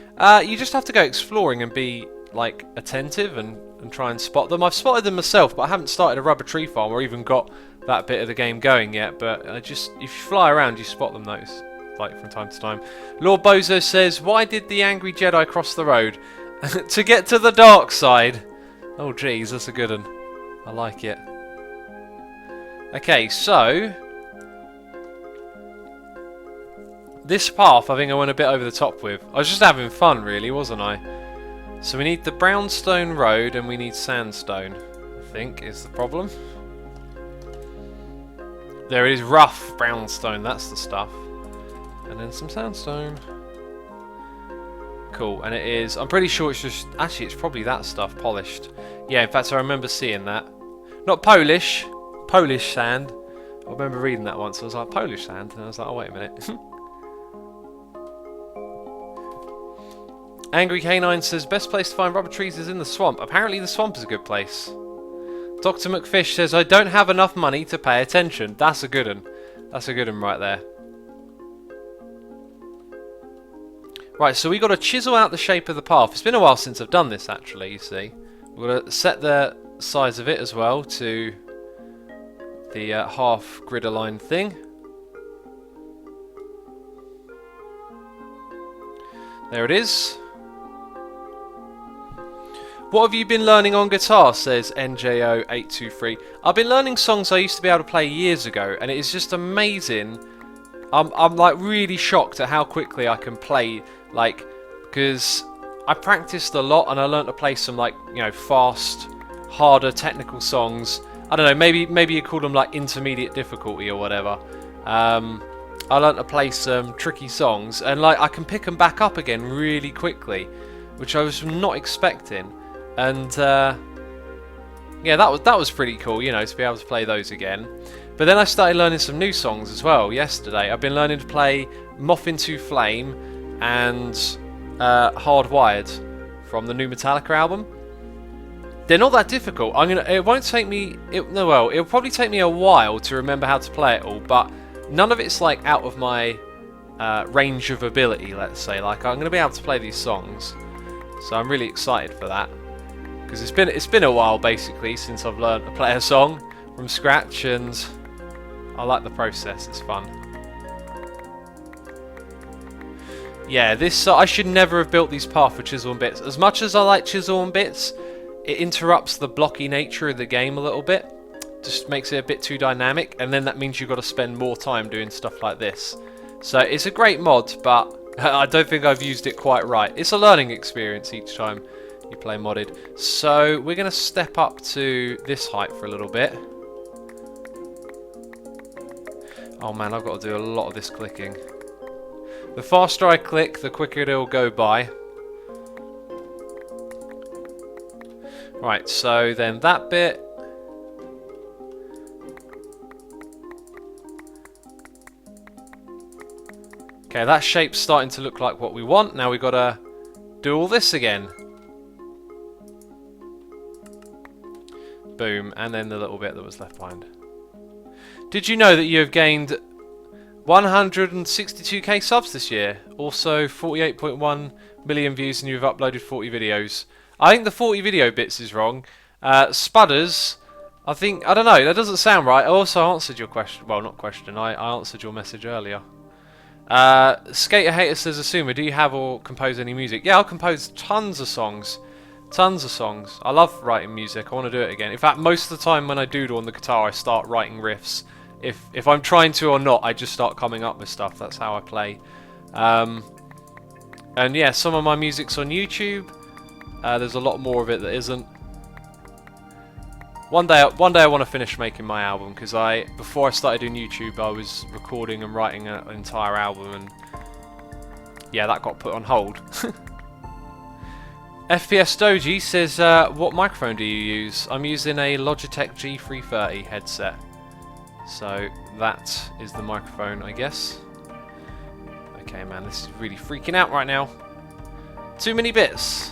You just have to go exploring and be like attentive and try and spot them. I've spotted them myself, but I haven't started a rubber tree farm or even got that bit of the game going yet. But if you fly around, you spot them those. Like from time to time. Lord Bozo says, why did the angry Jedi cross the road? To get to the dark side. Oh jeez, that's a good one. I like it. Okay, so this path I think I went a bit over the top with. I was just having fun really, wasn't I? So we need the brownstone road and we need sandstone, I think is the problem. There it is, rough brownstone, that's the stuff. And then some sandstone. Cool, and it is, I'm pretty sure it's just, actually it's probably that stuff, polished. Yeah, in fact I remember seeing that. Not Polish, Polish sand. I remember reading that once, I was like, Polish sand? And I was like, oh wait a minute. Angry Canine says, best place to find rubber trees is in the swamp. Apparently the swamp is a good place. Dr. McFish says, I don't have enough money to pay attention. That's a good one. That's a good one right there. Right, so we got to chisel out the shape of the path. It's been a while since I've done this, actually, you see. We're going to set the size of it as well to the half grid aligned thing. There it is. What have you been learning on guitar, says NJO823. I've been learning songs I used to be able to play years ago, and it is just amazing. I'm like really shocked at how quickly I can play, like, because I practiced a lot and I learned to play some, like, you know, fast, harder technical songs. I don't know, maybe you call them like intermediate difficulty or whatever. I learned to play some tricky songs and like I can pick them back up again really quickly, which I was not expecting. And yeah, that was pretty cool, you know, to be able to play those again. But then I started learning some new songs as well yesterday. I've been learning to play Moth Into Flame and Hardwired from the new Metallica album. They're not that difficult. It won't take me. It'll probably take me a while to remember how to play it all, but none of it's like out of my range of ability. Let's say, like, I'm going to be able to play these songs, so I'm really excited for that because it's been a while basically since I've learned to play a song from scratch, and I like the process. It's fun. Yeah, this I should never have built these paths for chisel and bits. As much as I like chisel and bits, it interrupts the blocky nature of the game a little bit. Just makes it a bit too dynamic, and then that means you've got to spend more time doing stuff like this. So it's a great mod, but I don't think I've used it quite right. It's a learning experience each time you play modded. So we're going to step up to this height for a little bit. Oh man, I've got to do a lot of this clicking. The faster I click, the quicker it'll go by. Right, so then that bit. Okay, that shape's starting to look like what we want. Now we've got to do all this again. Boom, and then the little bit that was left behind. Did you know that you have gained 162k subs this year? Also 48.1 million views, and you've uploaded 40 videos. I think the 40 video bits is wrong. Spudders, I don't know, that doesn't sound right. I also answered your question, well, not question, I answered your message earlier. Skater Hater says, Asuma, do you have or compose any music? Yeah, I'll compose tons of songs. Tons of songs. I love writing music, I want to do it again. In fact, most of the time when I doodle on the guitar, I start writing riffs. If I'm trying to or not, I just start coming up with stuff. That's how I play. And yeah, some of my music's on YouTube. There's a lot more of it that isn't. One day I want to finish making my album, because before I started doing YouTube, I was recording and writing an entire album, and yeah, that got put on hold. FPS Doji says, what microphone do you use? I'm using a Logitech G330 headset, so that is the microphone, I guess. Okay, man, this is really freaking out right now. Too many bits.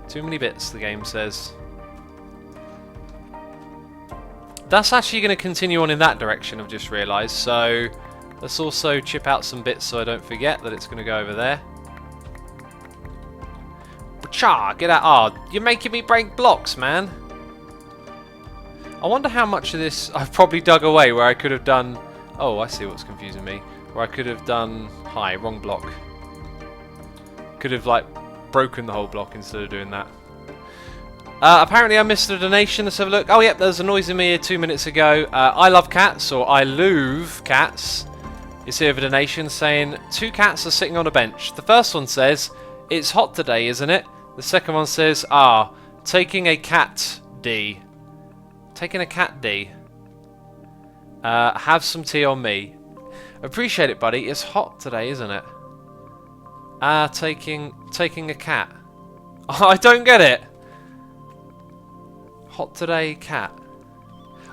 Too many bits, the game says. That's actually going to continue on in that direction, I've just realised. So let's also chip out some bits so I don't forget that it's going to go over there. Cha, get out. Oh, you're making me break blocks, man. I wonder how much of this I've probably dug away where I could have done... Oh, I see what's confusing me. Where I could have done... Hi, wrong block. Could have, like, broken the whole block instead of doing that. Apparently I missed a donation. Let's have a look. Oh, yep, there was a noise in my ear 2 minutes ago. I love cats, or I love cats. It's here with a donation saying, 2 cats are sitting on a bench. The first one says, it's hot today, isn't it? The second one says, taking a cat D. Taking a cat D. Have some tea on me. Appreciate it, buddy. It's hot today, isn't it? Taking a cat. I don't get it. Hot today, cat.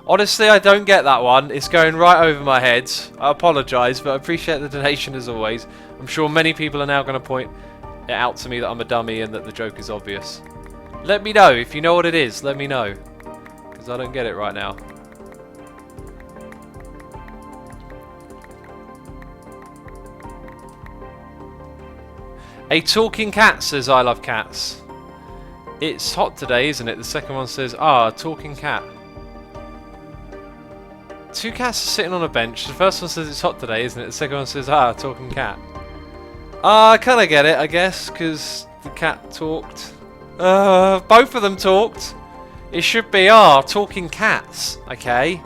Honestly, I don't get that one. It's going right over my head. I apologise, but I appreciate the donation as always. I'm sure many people are now going to point it out to me that I'm a dummy and that the joke is obvious. Let me know if you know what it is. Let me know, because I don't get it right now. A talking cat says, I love cats. It's hot today, isn't it? The second one says, talking cat. 2 cats are sitting on a bench. The first one says it's hot today, isn't it? The second one says, talking cat. I kind of get it, I guess, because the cat talked. Both of them talked. It should be, talking cats. Okay.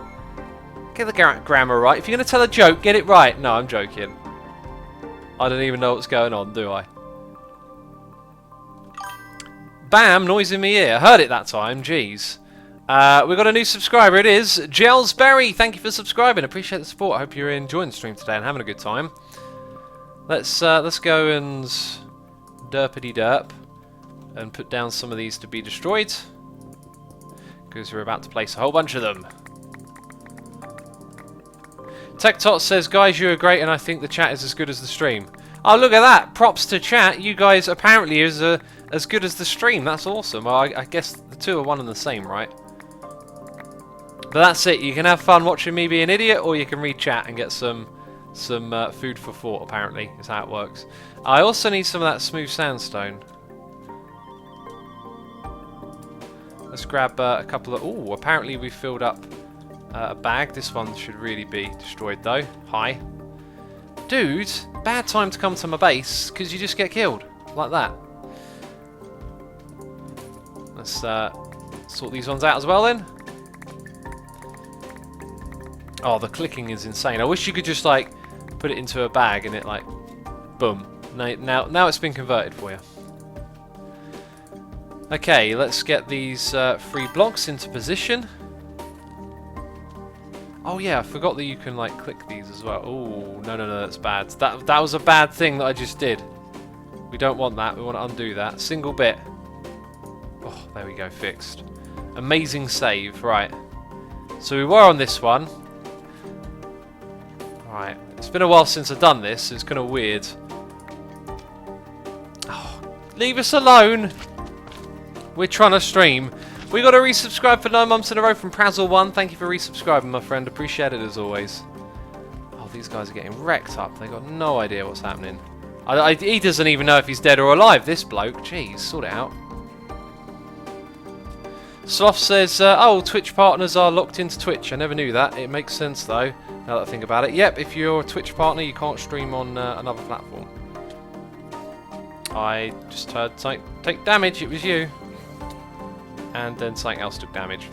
Get the grammar right. If you're going to tell a joke, get it right. No, I'm joking. I don't even know what's going on, do I? Bam, noise in my ear. Heard it that time, jeez. We've got a new subscriber, it is Gelsberry. Thank you for subscribing, appreciate the support. I hope you're enjoying the stream today and having a good time. Let's go and derpity derp. and put down some of these to be destroyed, because we're about to place a whole bunch of them. TechTot says, guys, you are great, and I think the chat is as good as the stream. Oh, look at that! Props to chat. You guys apparently is as good as the stream. That's awesome. Well, I guess the two are one and the same, right? But that's it. You can have fun watching me be an idiot, or you can read chat and get some food for thought. Apparently, is how it works. I also need some of that smooth sandstone. Let's grab a couple of... Ooh, apparently we filled up a bag. This one should really be destroyed though. Hi. Dude, bad time to come to my base, because you just get killed. Like that. Let's sort these ones out as well then. Oh, the clicking is insane. I wish you could just like put it into a bag and it like... Boom. Now it's been converted for you. Okay, let's get these 3 blocks into position. Oh yeah, I forgot that you can like click these as well. Oh, no, that's bad. That was a bad thing that I just did. We don't want that. We want to undo that. Single bit. Oh, there we go, fixed. Amazing save, right. So we were on this one. Right, it's been a while since I've done this, so it's kind of weird. Oh, leave us alone! We're trying to stream. We got to resubscribe for 9 months in a row from Prazzle1. Thank you for resubscribing, my friend. Appreciate it as always. Oh, these guys are getting wrecked up. They got no idea what's happening. He doesn't even know if he's dead or alive, this bloke. Jeez, sort it out. Sloth says, oh, Twitch partners are locked into Twitch. I never knew that. It makes sense, though, now that I think about it. Yep, if you're a Twitch partner, you can't stream on another platform. I just heard something take damage. It was you. And then something else took damage.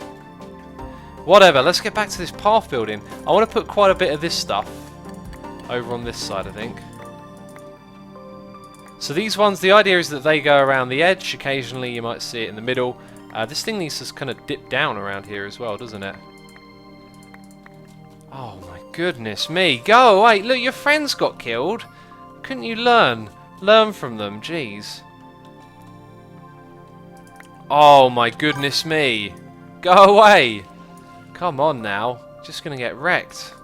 Whatever, let's get back to this path building. I want to put quite a bit of this stuff over on this side, I think. So these ones, the idea is that they go around the edge. Occasionally you might see it in the middle. This thing needs to kind of dip down around here as well, doesn't it? Oh my goodness me. Go away. Look, your friends got killed. Couldn't you learn? Learn from them. Jeez. Oh my goodness me. Go away. Come on now. Just going to get wrecked.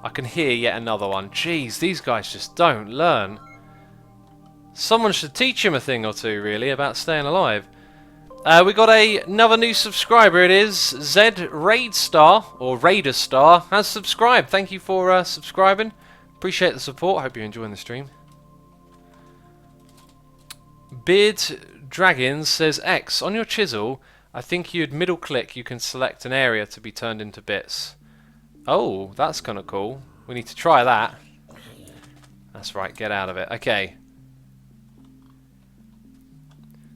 I can hear yet another one. Jeez, these guys just don't learn. Someone should teach him a thing or two, really, about staying alive. We got another new subscriber. It is Zed Raidstar, or Raider Star, has subscribed. Thank you for subscribing. Appreciate the support. Hope you're enjoying the stream. Beard Dragons says, X, on your chisel, I think you'd middle click, you can select an area to be turned into bits. Oh, that's kind of cool. We need to try that. That's right, get out of it. Okay.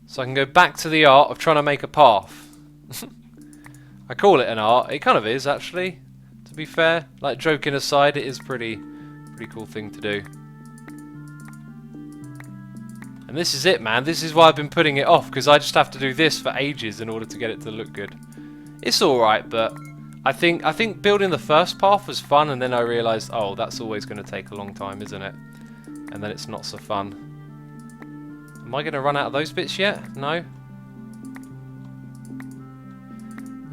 So I can go back to the art of trying to make a path. I call it an art. It kind of is, actually, to be fair. Like, joking aside, it is pretty cool thing to do. And this is it, man. This is why I've been putting it off, because I just have to do this for ages in order to get it to look good. It's alright, but I think building the first path was fun, and then I realised, oh, that's always going to take a long time, isn't it? And then it's not so fun. Am I going to run out of those bits yet? No?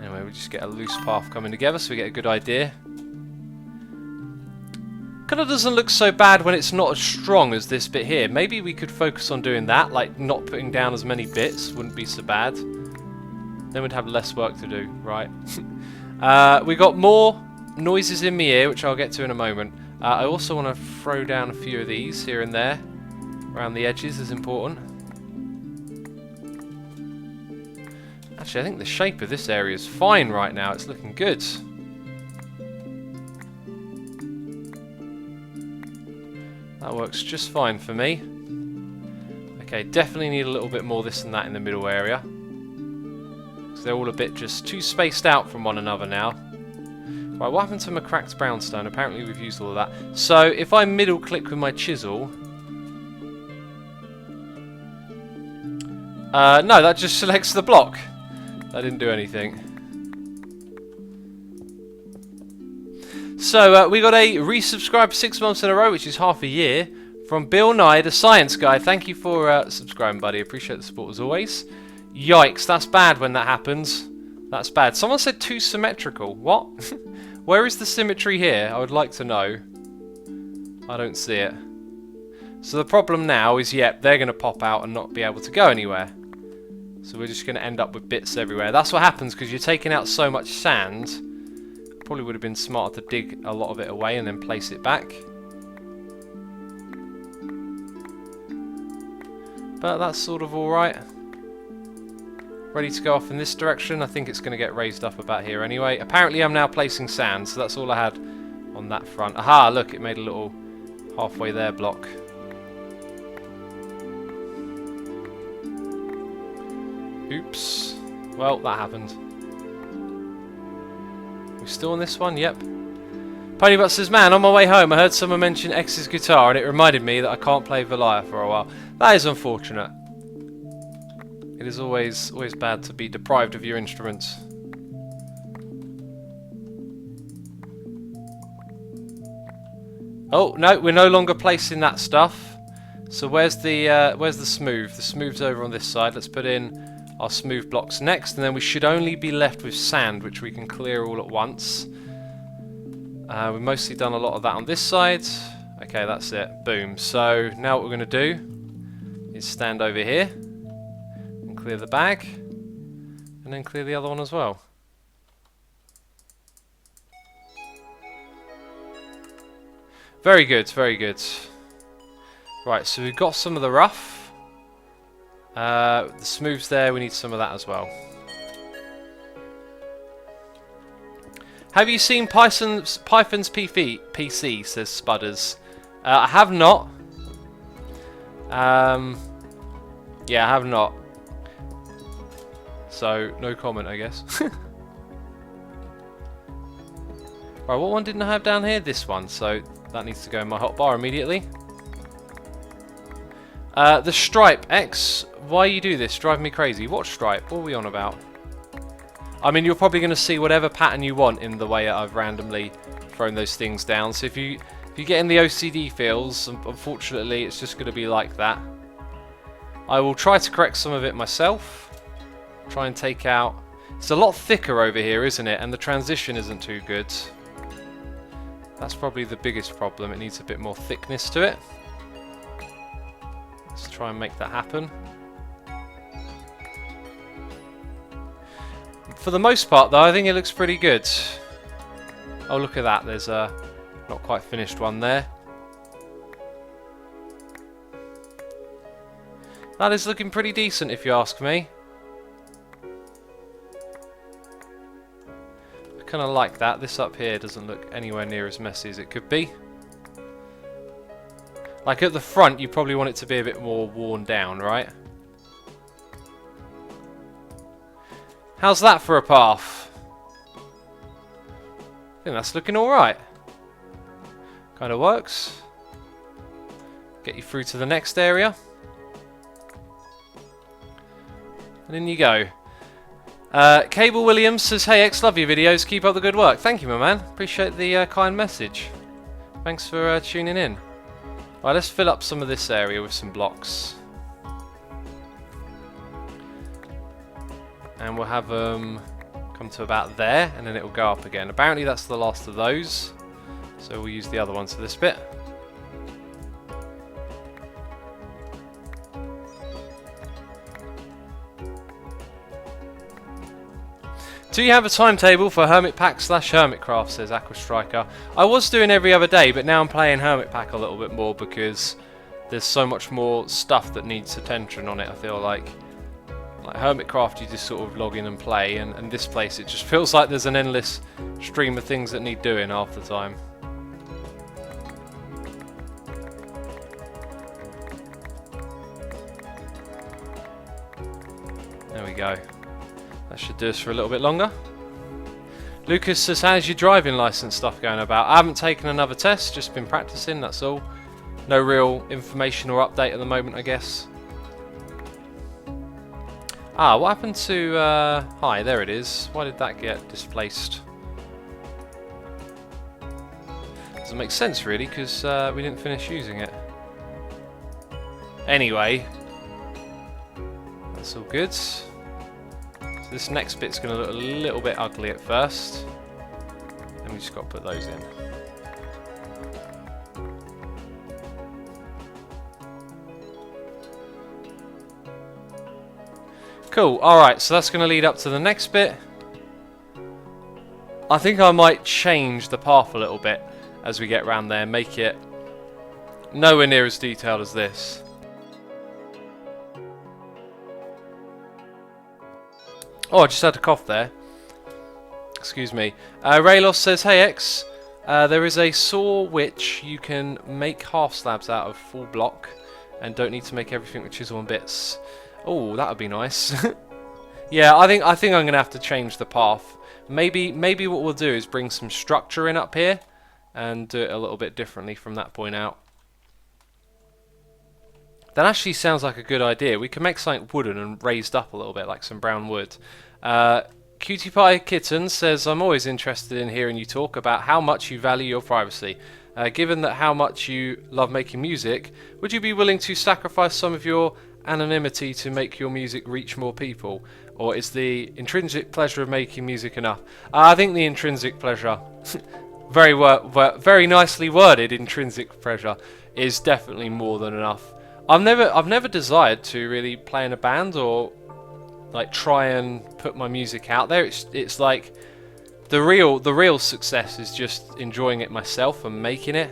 Anyway, we just get a loose path coming together, so we get a good idea. Kind of doesn't look so bad when it's not as strong as this bit here. Maybe we could focus on doing that, like not putting down as many bits wouldn't be so bad. Then we'd have less work to do, right? We got more noises in my ear, which I'll get to in a moment. I also want to throw down a few of these here and there. Around the edges is important. Actually, I think the shape of this area is fine right now. It's looking good. That works just fine for me. Okay, definitely need a little bit more this and that in the middle area. So they're all a bit just too spaced out from one another now. Right, what happened to my cracked brownstone? Apparently we've used all of that. So if I middle click with my chisel... no, that just selects the block. That didn't do anything. So we got a resubscribe 6 months in a row, which is half a year, From Bill Nye, the science guy. Thank you for subscribing, buddy. Appreciate the support as always. Yikes, that's bad when that happens. That's bad. Someone said too symmetrical. What? Where is the symmetry here? I would like to know. I don't see it. So the problem now is, yep, they're going to pop out and not be able to go anywhere. So we're just going to end up with bits everywhere. That's what happens because you're taking out so much sand. Probably would have been smarter to dig a lot of it away and then place it back. But that's sort of alright. Ready to go off in this direction. I think it's going to get raised up about here anyway. Apparently I'm now placing sand, so that's all I had on that front. Aha, look, it made a little halfway there block. Oops. Well, that happened. We still on this one? Yep. Ponybot says, man, on my way home I heard someone mention X's guitar and it reminded me that I can't play Valaya for a while. That is unfortunate. It is always bad to be deprived of your instruments. Oh no, we're no longer placing that stuff. So where's the smooth? The smooth's over on this side. Let's put in our smooth blocks next, and then we should only be left with sand, which we can clear all at once. We've mostly done a lot of that on this side. Okay, that's it. Boom. So now what we're going to do is stand over here and clear the bag, and then clear the other one as well. Very good, very good. Right, so we've got some of the rough. The smooth's there, we need some of that as well. Have you seen Python's PC, says Spudders. I have not. Yeah, I have not. So, no comment, I guess. Right, what one didn't I have down here? This one, so that needs to go in my hotbar immediately. The stripe, X, why you do this? Drive me crazy. What stripe? What are we on about? I mean, you're probably going to see whatever pattern you want in the way I've randomly thrown those things down. So if you get in the OCD feels, unfortunately, it's just going to be like that. I will try to correct some of it myself. Try and take out... It's a lot thicker over here, isn't it? And the transition isn't too good. That's probably the biggest problem. It needs a bit more thickness to it. Let's try and make that happen. For the most part, though, I think it looks pretty good. Oh, look at that. There's a not quite finished one there. That is looking pretty decent, if you ask me. I kind of like that. This up here doesn't look anywhere near as messy as it could be. Like at the front, you probably want it to be a bit more worn down, right? How's that for a path? I think that's looking alright. Kind of works. Get you through to the next area. And in you go. Cable Williams says, hey X, love your videos, keep up the good work. Thank you, my man. Appreciate the kind message. Thanks for tuning in. Right, let's fill up some of this area with some blocks. And we'll have them come to about there, and then it will go up again. Apparently that's the last of those, so we'll use the other ones for this bit. Do you have a timetable for Hermitpack/Hermitcraft, says Aquastriker. I was doing every other day, but now I'm playing Hermitpack a little bit more because there's so much more stuff that needs attention on it, I feel like. Like Hermitcraft, you just sort of log in and play, and this place, it just feels like there's an endless stream of things that need doing half the time. There we go. That should do us for a little bit longer. Lucas says, how's your driving license stuff going about? I haven't taken another test, just been practicing, that's all. No real information or update at the moment, I guess. Ah, what happened to... hi, there it is. Why did that get displaced? Doesn't make sense, really, because we didn't finish using it. Anyway, that's all good. So this next bit's going to look a little bit ugly at first. And we just got to put those in. Cool, alright, so that's going to lead up to the next bit. I think I might change the path a little bit as we get around there, make it nowhere near as detailed as this. Oh, I just had a cough there. Excuse me. Raylos says, hey X, there is a saw which you can make half slabs out of full block and don't need to make everything with chisel and bits. Oh, that would be nice. Yeah, I think I'm gonna have to change the path. Maybe what we'll do is bring some structure in up here and do it a little bit differently from that point out. That actually sounds like a good idea. We can make something wooden and raised up a little bit, like some brown wood. Cutie Pie Kitten says, I'm always interested in hearing you talk about how much you value your privacy. Given that how much you love making music, would you be willing to sacrifice some of your anonymity to make your music reach more people? Or is the intrinsic pleasure of making music enough? I think the intrinsic pleasure, very nicely worded, intrinsic pleasure is definitely more than enough. I've never desired to really play in a band or like try and put my music out there. It's like the real success is just enjoying it myself and making it.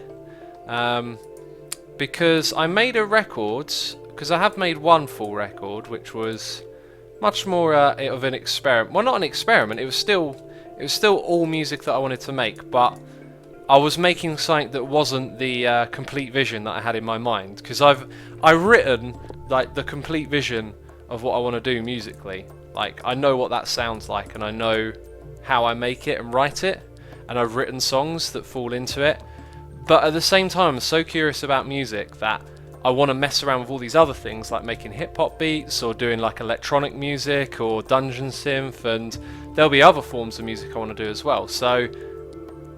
Because I made a record, because I have made one full record, which was much more of an experiment. Well, not an experiment. It was still all music that I wanted to make, but I was making something that wasn't the complete vision that I had in my mind. Because I've written like the complete vision of what I want to do musically. Like I know what that sounds like, and I know how I make it and write it, and I've written songs that fall into it. But at the same time, I'm so curious about music that I want to mess around with all these other things, like making hip-hop beats or doing like electronic music or dungeon synth, and there'll be other forms of music I want to do as well. So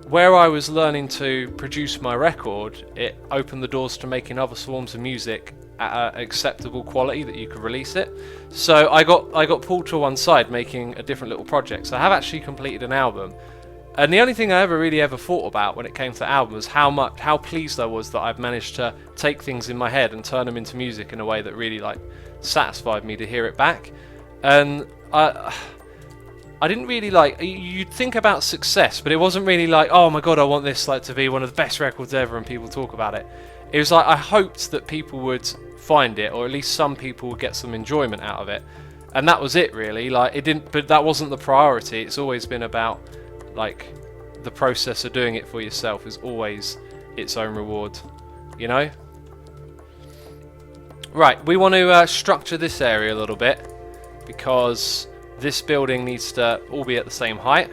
where I was learning to produce my record, it opened the doors to making other forms of music at an acceptable quality that you could release it. So I got pulled to one side making a different little project. So I have actually completed an album. And the only thing I ever thought about when it came to the album was how pleased I was that I've managed to take things in my head and turn them into music in a way that really like satisfied me to hear it back. And I didn't really like, you'd think about success, but it wasn't really like, oh my god, I want this like to be one of the best records ever and people talk about it. It was like I hoped that people would find it, or at least some people would get some enjoyment out of it. And that was it really. Like it didn't, but that wasn't the priority. It's always been about like the process of doing it for yourself is always its own reward, you know? Right, we want to structure this area a little bit because this building needs to all be at the same height,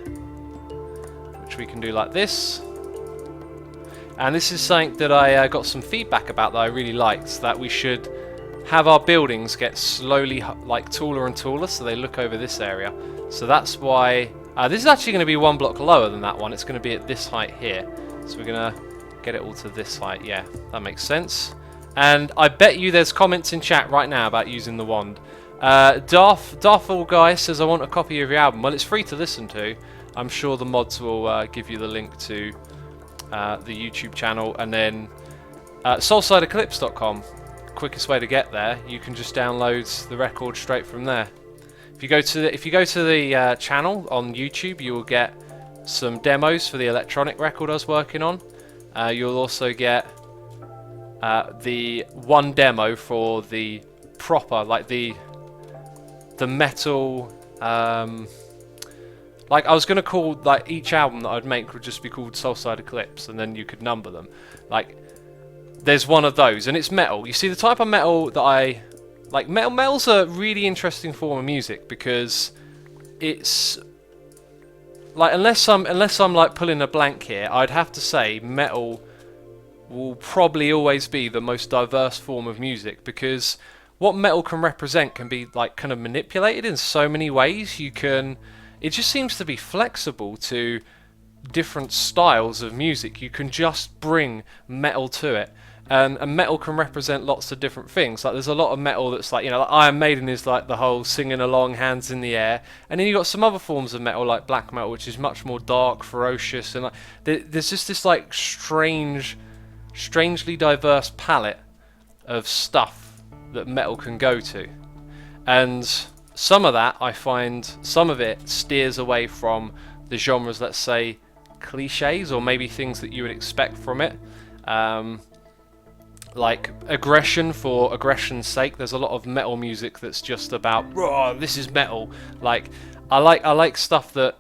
which we can do like this. And this is something that I got some feedback about that I really liked, that we should have our buildings get slowly like taller and taller so they look over this area. So that's why this is actually going to be one block lower than that one. It's going to be at this height here. So we're going to get it all to this height. Yeah, that makes sense. And I bet you there's comments in chat right now about using the wand. Darful Guy says, I want a copy of your album. Well, it's free to listen to. I'm sure the mods will give you the link to the YouTube channel. And then soulsideeclipse.com. Quickest way to get there. You can just download the record straight from there. If you go to the channel on YouTube, you will get some demos for the electronic record I was working on. You'll also get the one demo for the proper, like the metal. Like I was gonna call like each album that I'd make would just be called Soulside Eclipse, and then you could number them. Like there's one of those, and it's metal. You see the type of metal that I. Like metal's a really interesting form of music because it's like unless I'm like pulling a blank here, I'd have to say metal will probably always be the most diverse form of music because what metal can represent can be like kind of manipulated in so many ways. It just seems to be flexible to different styles of music. You can just bring metal to it. and metal can represent lots of different things. Like there's a lot of metal that's like, like Iron Maiden is like the whole singing along, hands in the air, and then you've got some other forms of metal like black metal, which is much more dark, ferocious, and like there's just this like strangely diverse palette of stuff that metal can go to. And some of that, I find, some of it steers away from the genres, let's say, cliches, or maybe things that you would expect from it. Like aggression for aggression's sake. There's a lot of metal music that's just about, raw, this is metal. Like, I like stuff that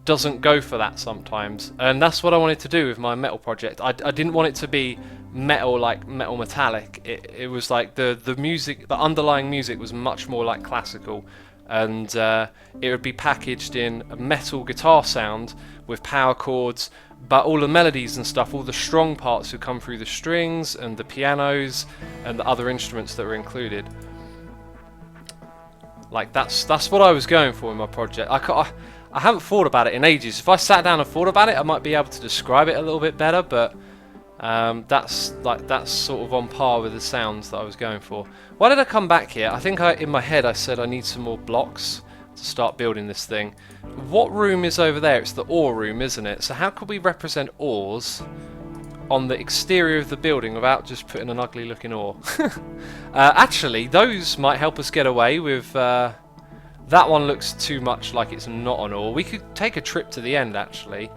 doesn't go for that sometimes, and that's what I wanted to do with my metal project. I didn't want it to be metal, like metal metallic. It was like the music, the underlying music was much more like classical, and it would be packaged in a metal guitar sound with power chords, but all the melodies and stuff, all the strong parts would come through the strings and the pianos and the other instruments that were included. Like that's what I was going for in my project. I haven't thought about it in ages. If I sat down and thought about it, I might be able to describe it a little bit better, but that's sort of on par with the sounds that I was going for. Why did I come back here? I think in my head I said I need some more blocks to start building this thing. What room is over there? It's the ore room, isn't it? So how could we represent ores on the exterior of the building without just putting an ugly looking ore? Actually, those might help us get away with... that one looks too much like it's not an ore. We could take a trip to the end, actually,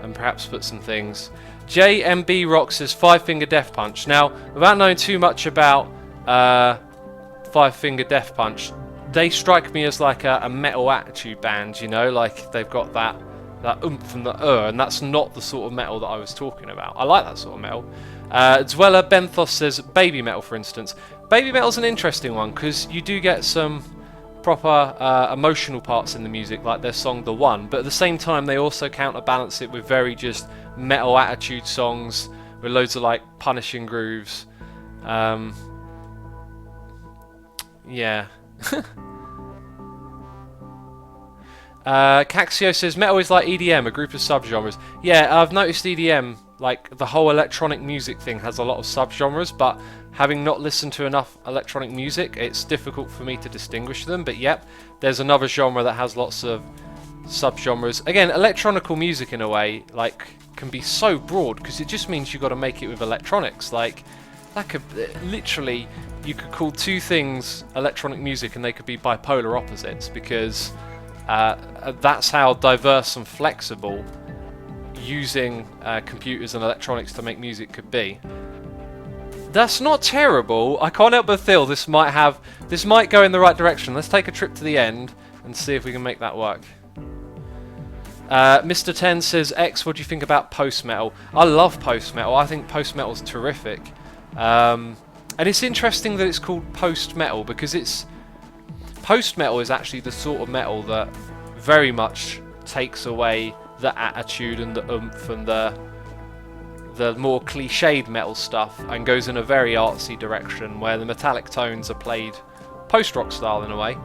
and perhaps put some things. JMB Rock says Five Finger Death Punch. Now, without knowing too much about Five Finger Death Punch, they strike me as like a metal attitude band, like they've got that oomph and and that's not the sort of metal that I was talking about. I like that sort of metal. Dweller Benthos says baby metal, for instance. Baby metal's an interesting one, because you do get some proper emotional parts in the music, like their song The One, but at the same time they also counterbalance it with very just metal attitude songs with loads of like punishing grooves. Yeah. Caxio says metal is like EDM, a group of subgenres. Yeah, I've noticed EDM, like the whole electronic music thing, has a lot of subgenres, but having not listened to enough electronic music, it's difficult for me to distinguish them. But yep, there's another genre that has lots of subgenres. Again, electronical music in a way, like, can be so broad, because it just means you've got to make it with electronics. Like that could literally, you could call two things electronic music and they could be bipolar opposites, because that's how diverse and flexible using computers and electronics to make music could be. That's not terrible. I can't help but feel this might go in the right direction. Let's take a trip to the end and see if we can make that work. Mr. 10 says, X, what do you think about post-metal? I love post-metal. I think post-metal is terrific. And it's interesting that it's called post-metal, because post-metal is actually the sort of metal that very much takes away the attitude and the oomph and the more cliched metal stuff and goes in a very artsy direction, where the metallic tones are played post-rock style in a way.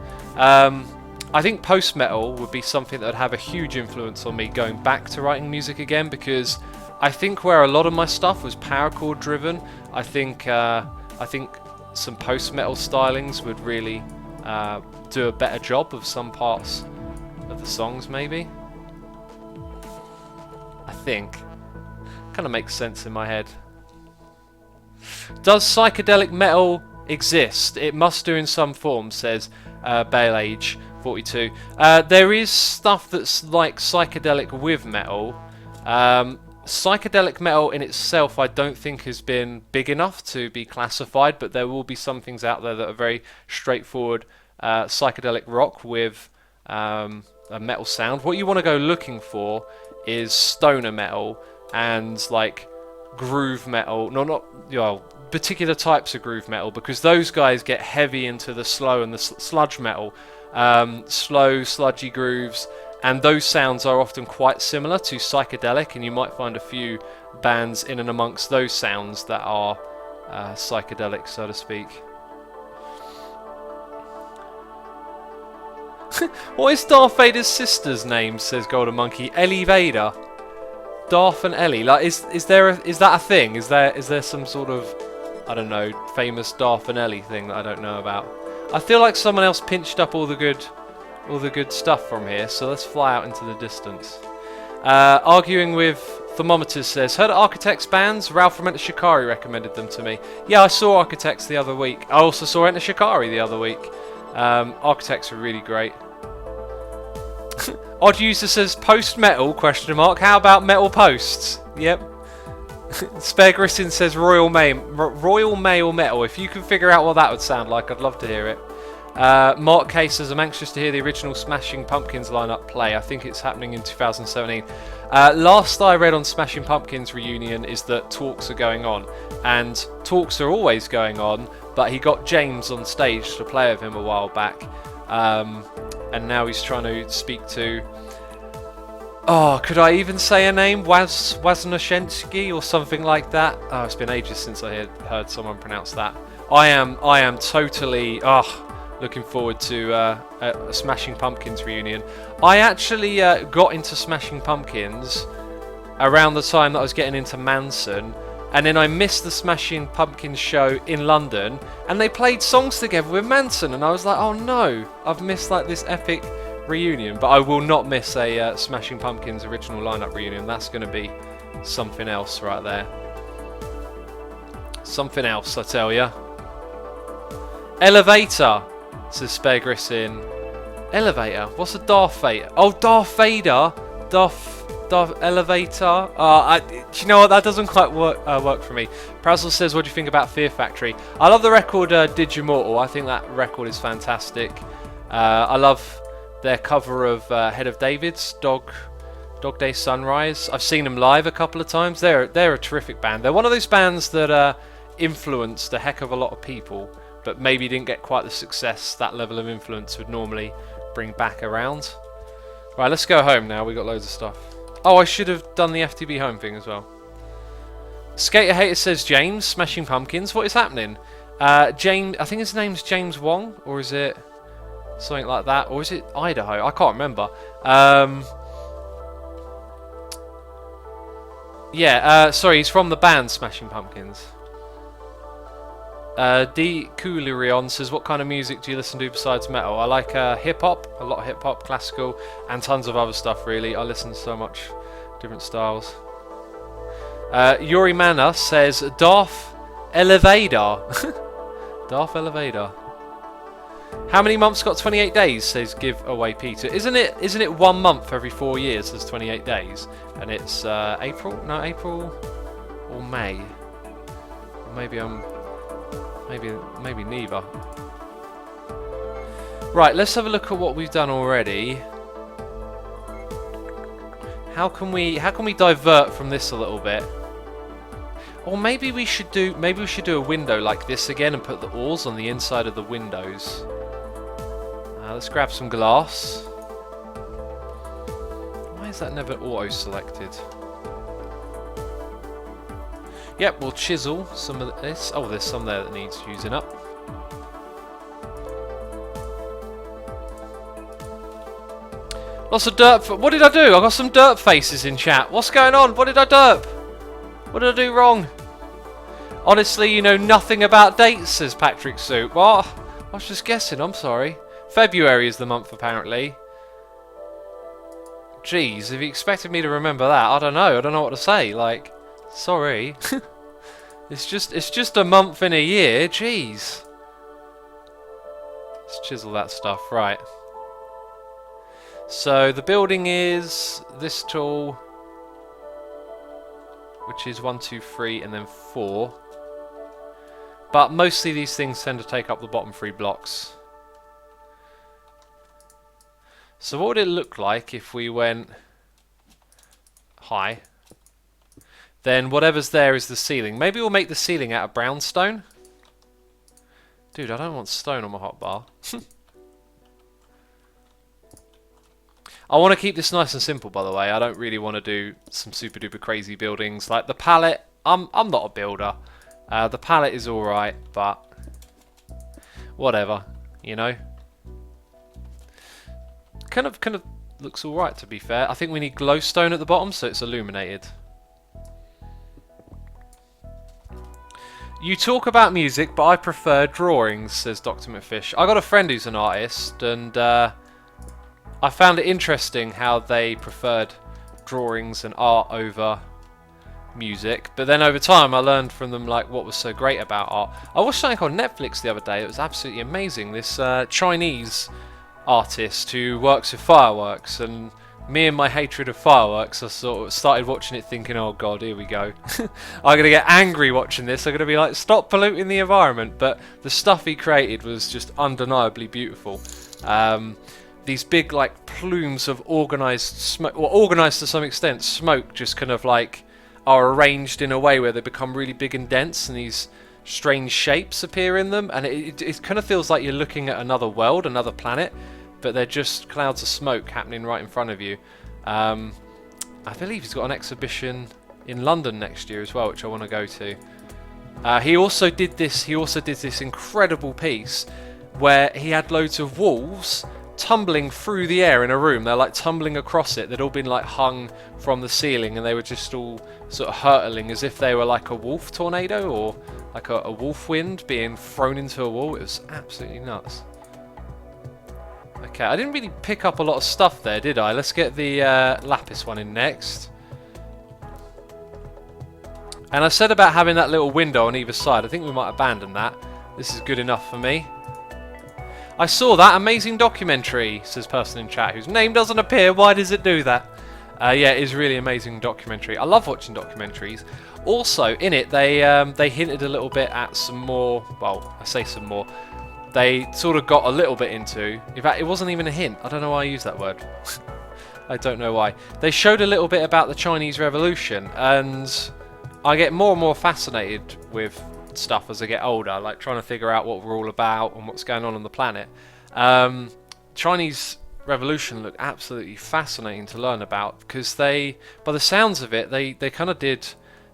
I think post-metal would be something that would have a huge influence on me going back to writing music again, because I think where a lot of my stuff was power chord driven, I think some post-metal stylings would really do a better job of some parts of the songs, maybe. I think. Kind of makes sense in my head. Does psychedelic metal exist? It must do in some form, says Bale Age 42. There is stuff that's like psychedelic with metal. Psychedelic metal in itself I don't think has been big enough to be classified, but there will be some things out there that are very straightforward psychedelic rock with a metal sound. What you want to go looking for is stoner metal and like groove metal, particular types of groove metal, because those guys get heavy into the slow and the sludge metal, slow sludgy grooves, and those sounds are often quite similar to psychedelic, and you might find a few bands in and amongst those sounds that are psychedelic, so to speak. What is Darth Vader's sister's name, says Golden Monkey? Ellie Vader. Darth and Ellie. Like, is that a thing? Is there some sort of I don't know, famous Darfinelli thing that I don't know about. I feel like someone else pinched up all the good stuff from here, so let's fly out into the distance. Arguing with Thermometers says, heard Architects bands? Ralph from Enter Shikari recommended them to me. Yeah, I saw Architects the other week. I also saw Enter Shikari the other week. Architects are really great. Odd User says, post-metal, question mark. How about metal posts? Yep. Spare Grissin says, Royal Mail Metal. If you can figure out what that would sound like, I'd love to hear it. Mark K says, I'm anxious to hear the original Smashing Pumpkins lineup play. I think it's happening in 2017. Last I read on Smashing Pumpkins reunion is that talks are going on, and talks are always going on, but he got James on stage to play with him a while back, and now he's trying to speak to, could I even say a name? Waznoshensky or something like that? Oh, it's been ages since I heard someone pronounce that. I am totally looking forward to a Smashing Pumpkins reunion. I actually got into Smashing Pumpkins around the time that I was getting into Manson, and then I missed the Smashing Pumpkins show in London, and they played songs together with Manson, and I was like, oh no, I've missed like this epic reunion. But I will not miss a Smashing Pumpkins original lineup reunion. That's going to be something else right there. Something else, I tell ya. Elevator, says Spare Grissin. Elevator? What's a Darth Vader? Oh, Darth Vader. Darth Elevator. Do you know what? That doesn't quite work for me. Prazzle says, what do you think about Fear Factory? I love the record Digimortal. I think that record is fantastic. I love their cover of Head of David's Dog Day Sunrise. I've seen them live a couple of times. They're a terrific band. They're one of those bands that influenced a heck of a lot of people, but maybe didn't get quite the success that level of influence would normally bring back around. Right, let's go home now. We got loads of stuff. Oh, I should have done the FTB home thing as well. Skater Hater says, James, Smashing Pumpkins, what is happening? James, I think his name's James Wong, or is it something like that? Or is it Idaho? I can't remember. Sorry, he's from the band Smashing Pumpkins. D. Coolerion says, what kind of music do you listen to besides metal? I like hip-hop, a lot of hip-hop, classical, and tons of other stuff, really. I listen to so much different styles. Yuri Mana says, Darth Elevator. Darth Elevator. How many months got 28 days, says Giveaway Peter. Isn't it 1 month every 4 years there's 28 days? And it's April? No, April or May? Or maybe I'm... Maybe neither. Right, let's have a look at what we've done already. How can we divert from this a little bit? Or maybe we should do a window like this again and put the oars on the inside of the windows. Let's grab some glass. Why is that never auto-selected? Yep, we'll chisel some of this. Oh, there's some there that needs using up. Lots of dirt. What did I do? I got some dirt faces in chat. What's going on? What did I derp? What did I do wrong? Honestly, you know nothing about dates, says Patrick Soup. What? I was just guessing. I'm sorry. February is the month, apparently. Jeez, if you expected me to remember that, I don't know. I don't know what to say. Like, sorry. It's just a month in a year. Jeez. Let's chisel that stuff. Right. So the building is this tall, which is 1, 2, 3, and then 4. But mostly these things tend to take up the bottom 3 blocks. So what would it look like if we went high? Then whatever's there is the ceiling. Maybe we'll make the ceiling out of brownstone. Dude, I don't want stone on my hotbar. I want to keep this nice and simple, by the way. I don't really want to do some super duper crazy buildings. Like the palette, I'm not a builder. The palette is alright, but whatever, you know. Kind of looks alright, to be fair. I think we need glowstone at the bottom so it's illuminated. You talk about music, but I prefer drawings, says Dr. McFish. I got a friend who's an artist, and I found it interesting how they preferred drawings and art over music. But then over time, I learned from them like what was so great about art. I watched something on Netflix the other day. It was absolutely amazing. This Chinese artist who works with fireworks, and me and my hatred of fireworks, I sort of started watching it thinking, oh god, here we go. I'm going to get angry watching this. I'm going to be like, stop polluting the environment. But the stuff he created was just undeniably beautiful. These big like plumes of organised smoke, or organised to some extent, smoke just kind of like are arranged in a way where they become really big and dense, and these strange shapes appear in them, and it kind of feels like you're looking at another world, another planet, but they're just clouds of smoke happening right in front of you. I believe he's got an exhibition in London next year as well, which I want to go to. He also did this incredible piece where he had loads of wolves tumbling through the air in a room. They're like tumbling across it. They'd all been like hung from the ceiling, and they were just all sort of hurtling as if they were like a wolf tornado or like a wolf wind being thrown into a wall. It was absolutely nuts. Okay, I didn't really pick up a lot of stuff there, did I? Let's get the lapis one in next. And I said about having that little window on either side. I think we might abandon that. This is good enough for me. I saw that amazing documentary, says person in chat, whose name doesn't appear. Why does it do that? Yeah, it is a really amazing documentary. I love watching documentaries. Also, in it, they hinted a little bit at some more, well, I say some more, they sort of got a little bit into, in fact, it wasn't even a hint. I don't know why I use that word. I don't know why. They showed a little bit about the Chinese Revolution, and I get more and more fascinated with stuff as I get older, like trying to figure out what we're all about and what's going on the planet. Chinese Revolution looked absolutely fascinating to learn about, because they, by the sounds of it, they kind of did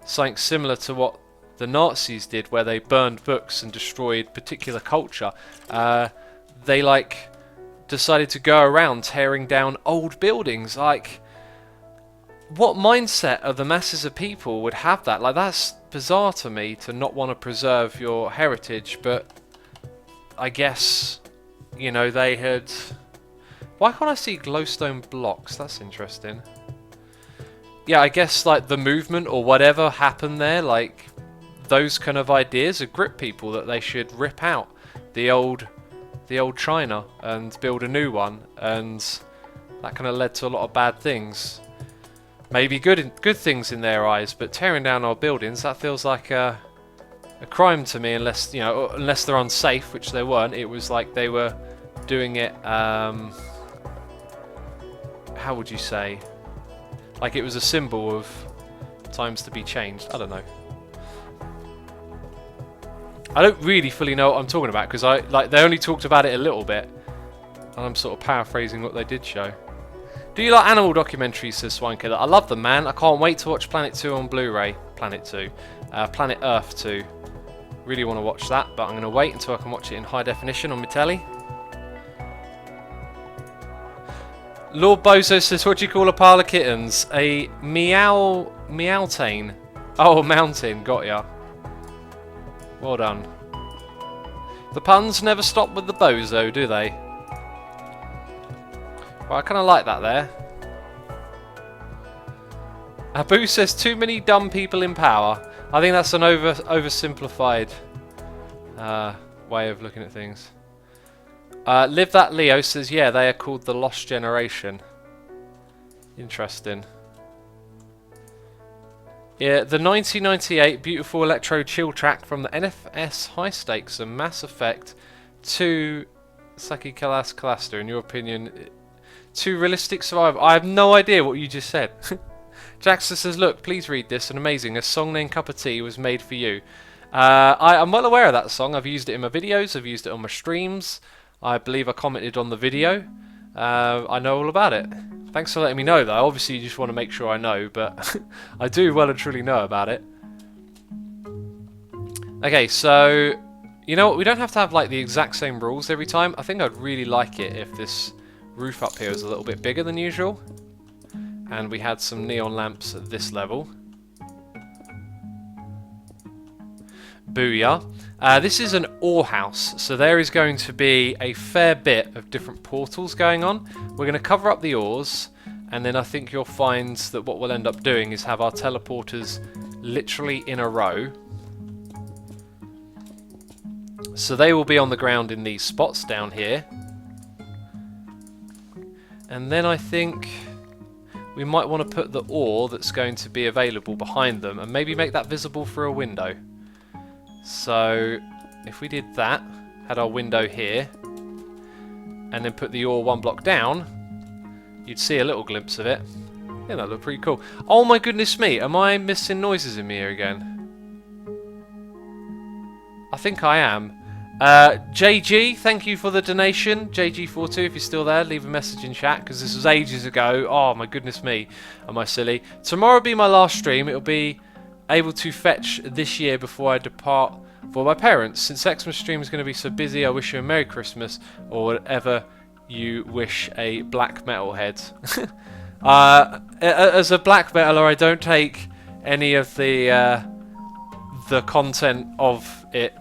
something similar to what the Nazis did, where they burned books and destroyed particular culture. They like decided to go around tearing down old buildings. Like, what mindset of the masses of people would have that? Like, that's bizarre to me, to not want to preserve your heritage. But I guess, you know, they had... Why can't I see glowstone blocks? That's interesting. Yeah, I guess like the movement or whatever happened there, like those kind of ideas would grip people, that they should rip out the old China and build a new one, and that kind of led to a lot of bad things. Maybe good things in their eyes, but tearing down our buildings, that feels like a crime to me, unless, you know, unless they're unsafe, which they weren't. It was like they were doing it, how would you say? Like it was a symbol of times to be changed. I don't know. I don't really fully know what I'm talking about, because they only talked about it a little bit, and I'm sort of paraphrasing what they did show. Do you like animal documentaries, says Swinekiller? I love them, man. I can't wait to watch Planet 2 on Blu-ray. Planet 2. Planet Earth 2. Really want to watch that, but I'm going to wait until I can watch it in high definition on my telly. Lord Bozo says, what do you call a pile of kittens? A meowtain. Oh, mountain. Got ya. Well done. The puns never stop with the Bozo, do they? Well, I kind of like that there. Abu says, too many dumb people in power. I think that's an oversimplified way of looking at things. Live That Leo says, yeah, they are called the Lost Generation. Interesting. Yeah, the 1998 beautiful electro chill track from the NFS High Stakes and Mass Effect 2 Saki Kalasta, in your opinion, too realistic survival? I have no idea what you just said. Jackson says, look, please read this, an amazing, a song named Cup of Tea was made for you. I'm well aware of that song. I've used it in my videos, I've used it on my streams. I believe I commented on the video. I know all about it. Thanks for letting me know, though. Obviously, you just want to make sure I know, but I do well and truly know about it. Okay, so, you know what? We don't have to have like the exact same rules every time. I think I'd really like it if this roof up here is a little bit bigger than usual, and we had some neon lamps at this level. Booyah. This is an ore house, so there is going to be a fair bit of different portals going on. We're going to cover up the ores, and then I think you'll find that what we'll end up doing is have our teleporters literally in a row. So they will be on the ground in these spots down here. And then I think we might want to put the ore that's going to be available behind them and maybe make that visible through a window. So if we did that, had our window here, and then put the ore one block down, you'd see a little glimpse of it. Yeah, that looked pretty cool. Oh my goodness me, am I missing noises in me here again? I think I am. JG, thank you for the donation. JG42, if you're still there, leave a message in chat, because this was ages ago. Oh my goodness me, am I silly. Tomorrow will be my last stream. It'll be able to fetch this year before I depart for my parents. Since Xmas stream is going to be so busy, I wish you a Merry Christmas, or whatever you wish a black metalhead. As a black metaler, I don't take any of the content of it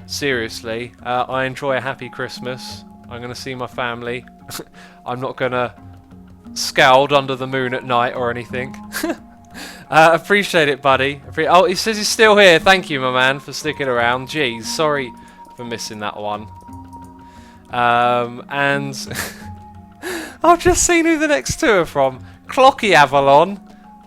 seriously. I enjoy a happy Christmas. I'm going to see my family. I'm not going to scald under the moon at night or anything. Appreciate it, buddy. Oh, he says he's still here. Thank you, my man, for sticking around. Jeez, sorry for missing that one. And I've just seen who the next two are from. Clocky Avalon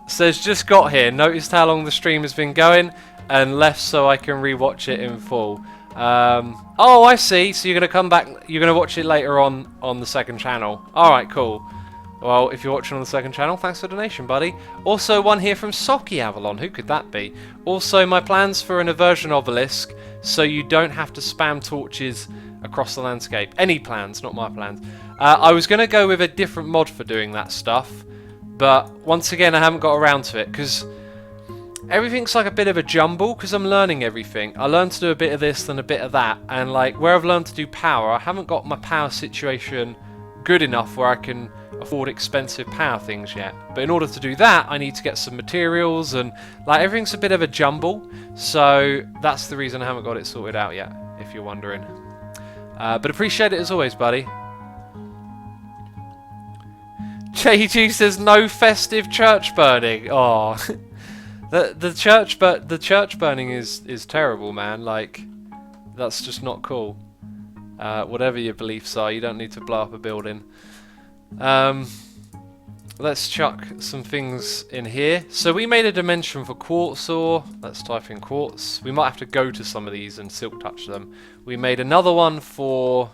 says, just got here, noticed how long the stream has been going, and left so I can rewatch it in full. Oh, I see. So you're going to come back, you're going to watch it later on the second channel. Alright, cool. Well, if you're watching on the second channel, thanks for the donation, buddy. Also, one here from Socky Avalon. Who could that be? Also, my plans for an inversion obelisk, so you don't have to spam torches across the landscape. Any plans, not my plans. I was going to go with a different mod for doing that stuff, but once again, I haven't got around to it, because everything's like a bit of a jumble, because I'm learning everything. I learned to do a bit of this, then a bit of that, and like where I've learned to do power, I haven't got my power situation good enough where I can afford expensive power things yet. But in order to do that, I need to get some materials, and like everything's a bit of a jumble, so that's the reason I haven't got it sorted out yet, if you're wondering. But appreciate it as always, buddy. JG says no festive church burning. Oh, the church burning is terrible, man. Like, that's just not cool. Whatever your beliefs are, you don't need to blow up a building. Let's chuck some things in here. So we made a dimension for quartz ore. Let's type in quartz. We might have to go to some of these and silk touch them. We made another one for...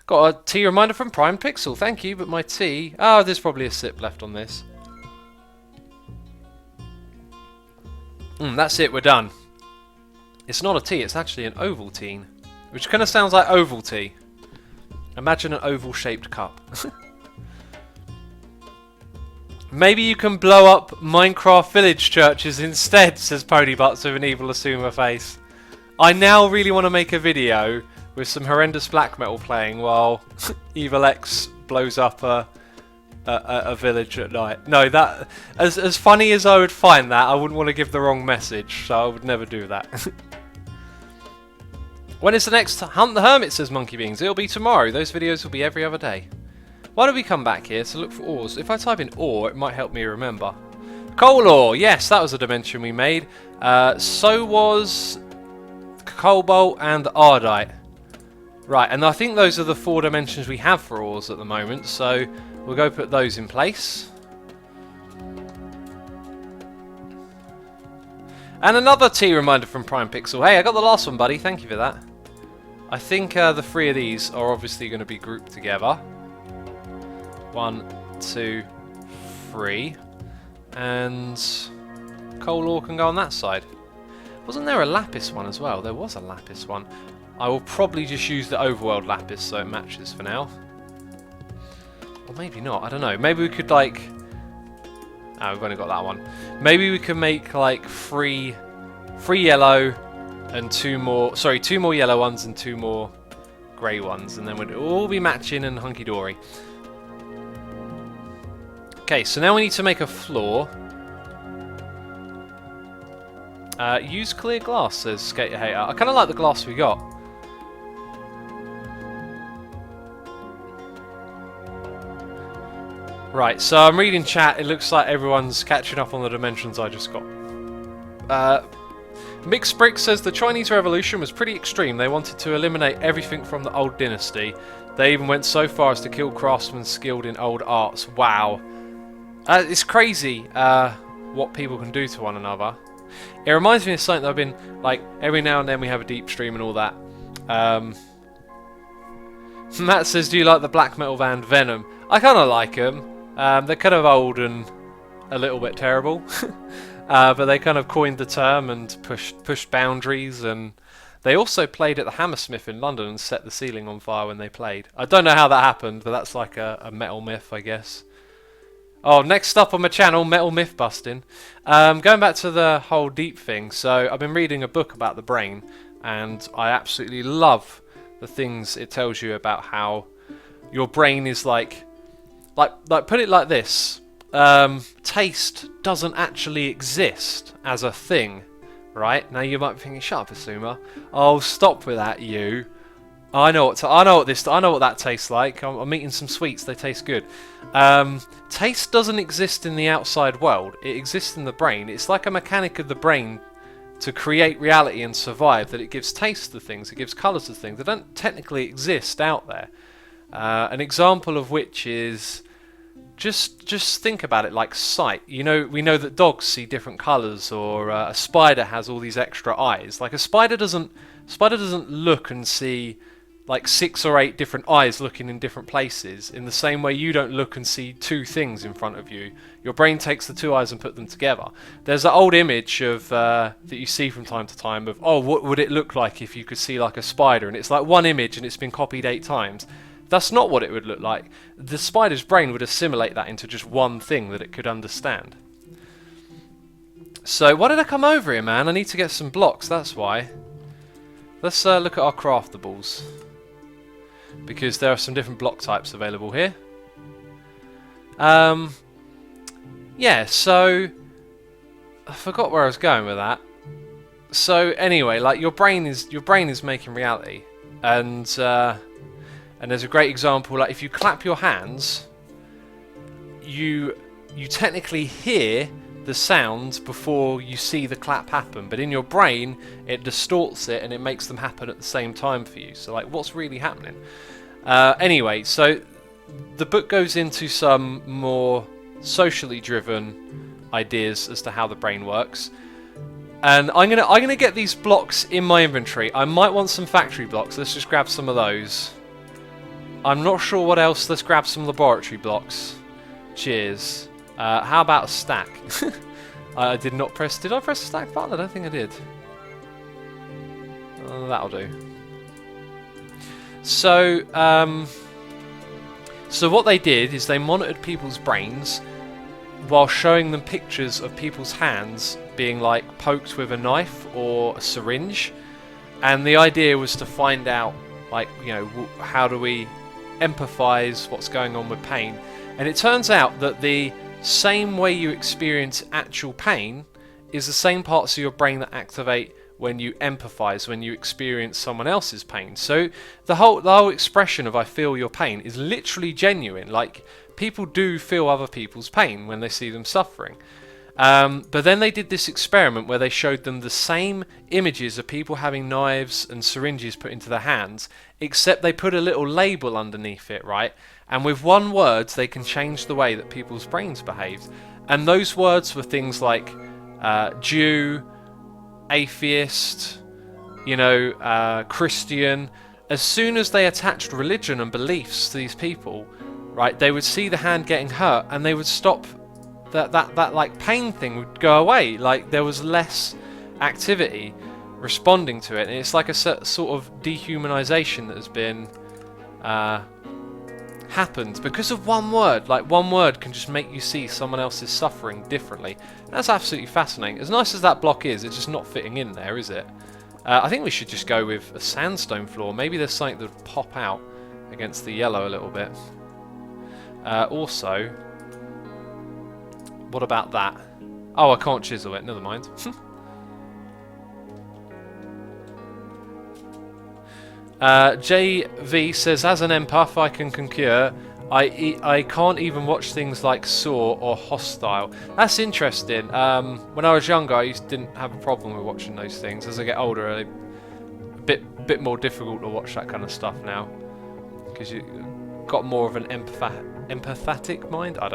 Got a tea reminder from Prime Pixel. Thank you, but my tea... Oh, there's probably a sip left on this. That's it, we're done. It's not a tea, it's actually an Ovaltine. Which kind of sounds like Ovaltine. Imagine an oval-shaped cup. Maybe you can blow up Minecraft village churches instead, says Ponybutts with an evil assumer face. I now really want to make a video with some horrendous black metal playing while Evil X blows up a village at night. No, that as funny as I would find that, I wouldn't want to give the wrong message, so I would never do that. When is the next Hunt the Hermit, says Monkey Beans? It'll be tomorrow. Those videos will be every other day. Why don't we come back here to look for ores? If I type in ore, it might help me remember. Coal ore! Yes, that was a dimension we made. So was cobalt and ardite. Right, and I think those are the 4 dimensions we have for ores at the moment, so we'll go put those in place. And another tea reminder from Prime Pixel. Hey, I got the last one, buddy. Thank you for that. I think the 3 of these are obviously going to be grouped together. 1, 2, 3. And coal ore can go on that side. Wasn't there a lapis one as well? There was a lapis one. I will probably just use the overworld lapis so it matches for now. Or maybe not, I don't know. Maybe we could like... Oh, we've only got that one. Maybe we can make like 3 yellow and 2 more... Sorry, 2 more yellow ones and 2 more grey ones. And then we'd all be matching and hunky-dory. Okay, so now we need to make a floor. Use clear glass, says Skater Hater. I kind of like the glass we got. Right, so I'm reading chat. It looks like everyone's catching up on the dimensions I just got. Mixed Brick says the Chinese Revolution was pretty extreme. They wanted to eliminate everything from the old dynasty. They even went so far as to kill craftsmen skilled in old arts. Wow. It's crazy what people can do to one another. It reminds me of something that I've been, like, every now and then we have a deep stream and all that. Matt says, do you like the black metal band Venom? I kind of like them. They're kind of old and a little bit terrible. But they kind of coined the term and pushed boundaries, and they also played at the Hammersmith in London and set the ceiling on fire when they played. I don't know how that happened, but that's like a metal myth, I guess. Oh, next up on my channel, metal myth busting. Going back to the whole deep thing, so I've been reading a book about the brain, and I absolutely love the things it tells you about how your brain is like put it like this. Taste doesn't actually exist as a thing, right? Now you might be thinking, shut up, Asuma. Oh, stop with that, you. I know what that tastes like. I'm eating some sweets. They taste good. Taste doesn't exist in the outside world. It exists in the brain. It's like a mechanic of the brain to create reality and survive. That it gives taste to things. It gives colours to things. They don't technically exist out there. An example of which is just think about it like sight. You know, we know that dogs see different colours, or a spider has all these extra eyes. Like a spider doesn't look and see like 6 or 8 different eyes looking in different places. In the same way, you don't look and see 2 things in front of you. Your brain takes the 2 eyes and put them together. There's that old image of that you see from time to time of, oh, what would it look like if you could see like a spider? And it's like one image and it's been copied 8 times. That's not what it would look like. The spider's brain would assimilate that into just one thing that it could understand. So why did I come over here, man? I need to get some blocks, that's why. Let's look at our craftables, because there are some different block types available here. Yeah, so I forgot where I was going with that. So anyway, like your brain is making reality, and there's a great example. Like if you clap your hands, you technically hear the sounds before you see the clap happen, but in your brain it distorts it and it makes them happen at the same time for you. So like, what's really happening? Anyway, so the book goes into some more socially driven ideas as to how the brain works, and I'm gonna get these blocks in my inventory. I might want some factory blocks. Let's just grab some of those. I'm not sure what else. Let's grab some laboratory blocks. Cheers. How about a stack? I did not press... Did I press the stack button? I don't think I did. That'll do. So, so what they did is they monitored people's brains while showing them pictures of people's hands being like poked with a knife or a syringe. And the idea was to find out, like, you know, how do we empathize what's going on with pain. And it turns out that the same way you experience actual pain is the same parts of your brain that activate when you empathize, when you experience someone else's pain. So the whole expression of I feel your pain is literally genuine. Like, people do feel other people's pain when they see them suffering. But then they did this experiment where they showed them the same images of people having knives and syringes put into their hands, except they put a little label underneath it, right? And with one word, they can change the way that people's brains behaved. And those words were things like Jew, atheist, you know, Christian. As soon as they attached religion and beliefs to these people, right, they would see the hand getting hurt and they would stop. That like pain thing would go away. Like there was less activity responding to it, and it's like a sort of dehumanization that has been happened because of one word. Like one word can just make you see someone else's suffering differently. That's absolutely fascinating. As nice as that block is, it's just not fitting in there, is it? I think we should just go with a sandstone floor. Maybe there's something that would pop out against the yellow a little bit. Also, what about that? Oh, I can't chisel it. Never mind. JV says, as an empath, I can concur. I can't even watch things like Saw or Hostile. That's interesting. When I was younger, didn't have a problem with watching those things. As I get older, a bit more difficult to watch that kind of stuff now, because you got more of an empathetic mind. I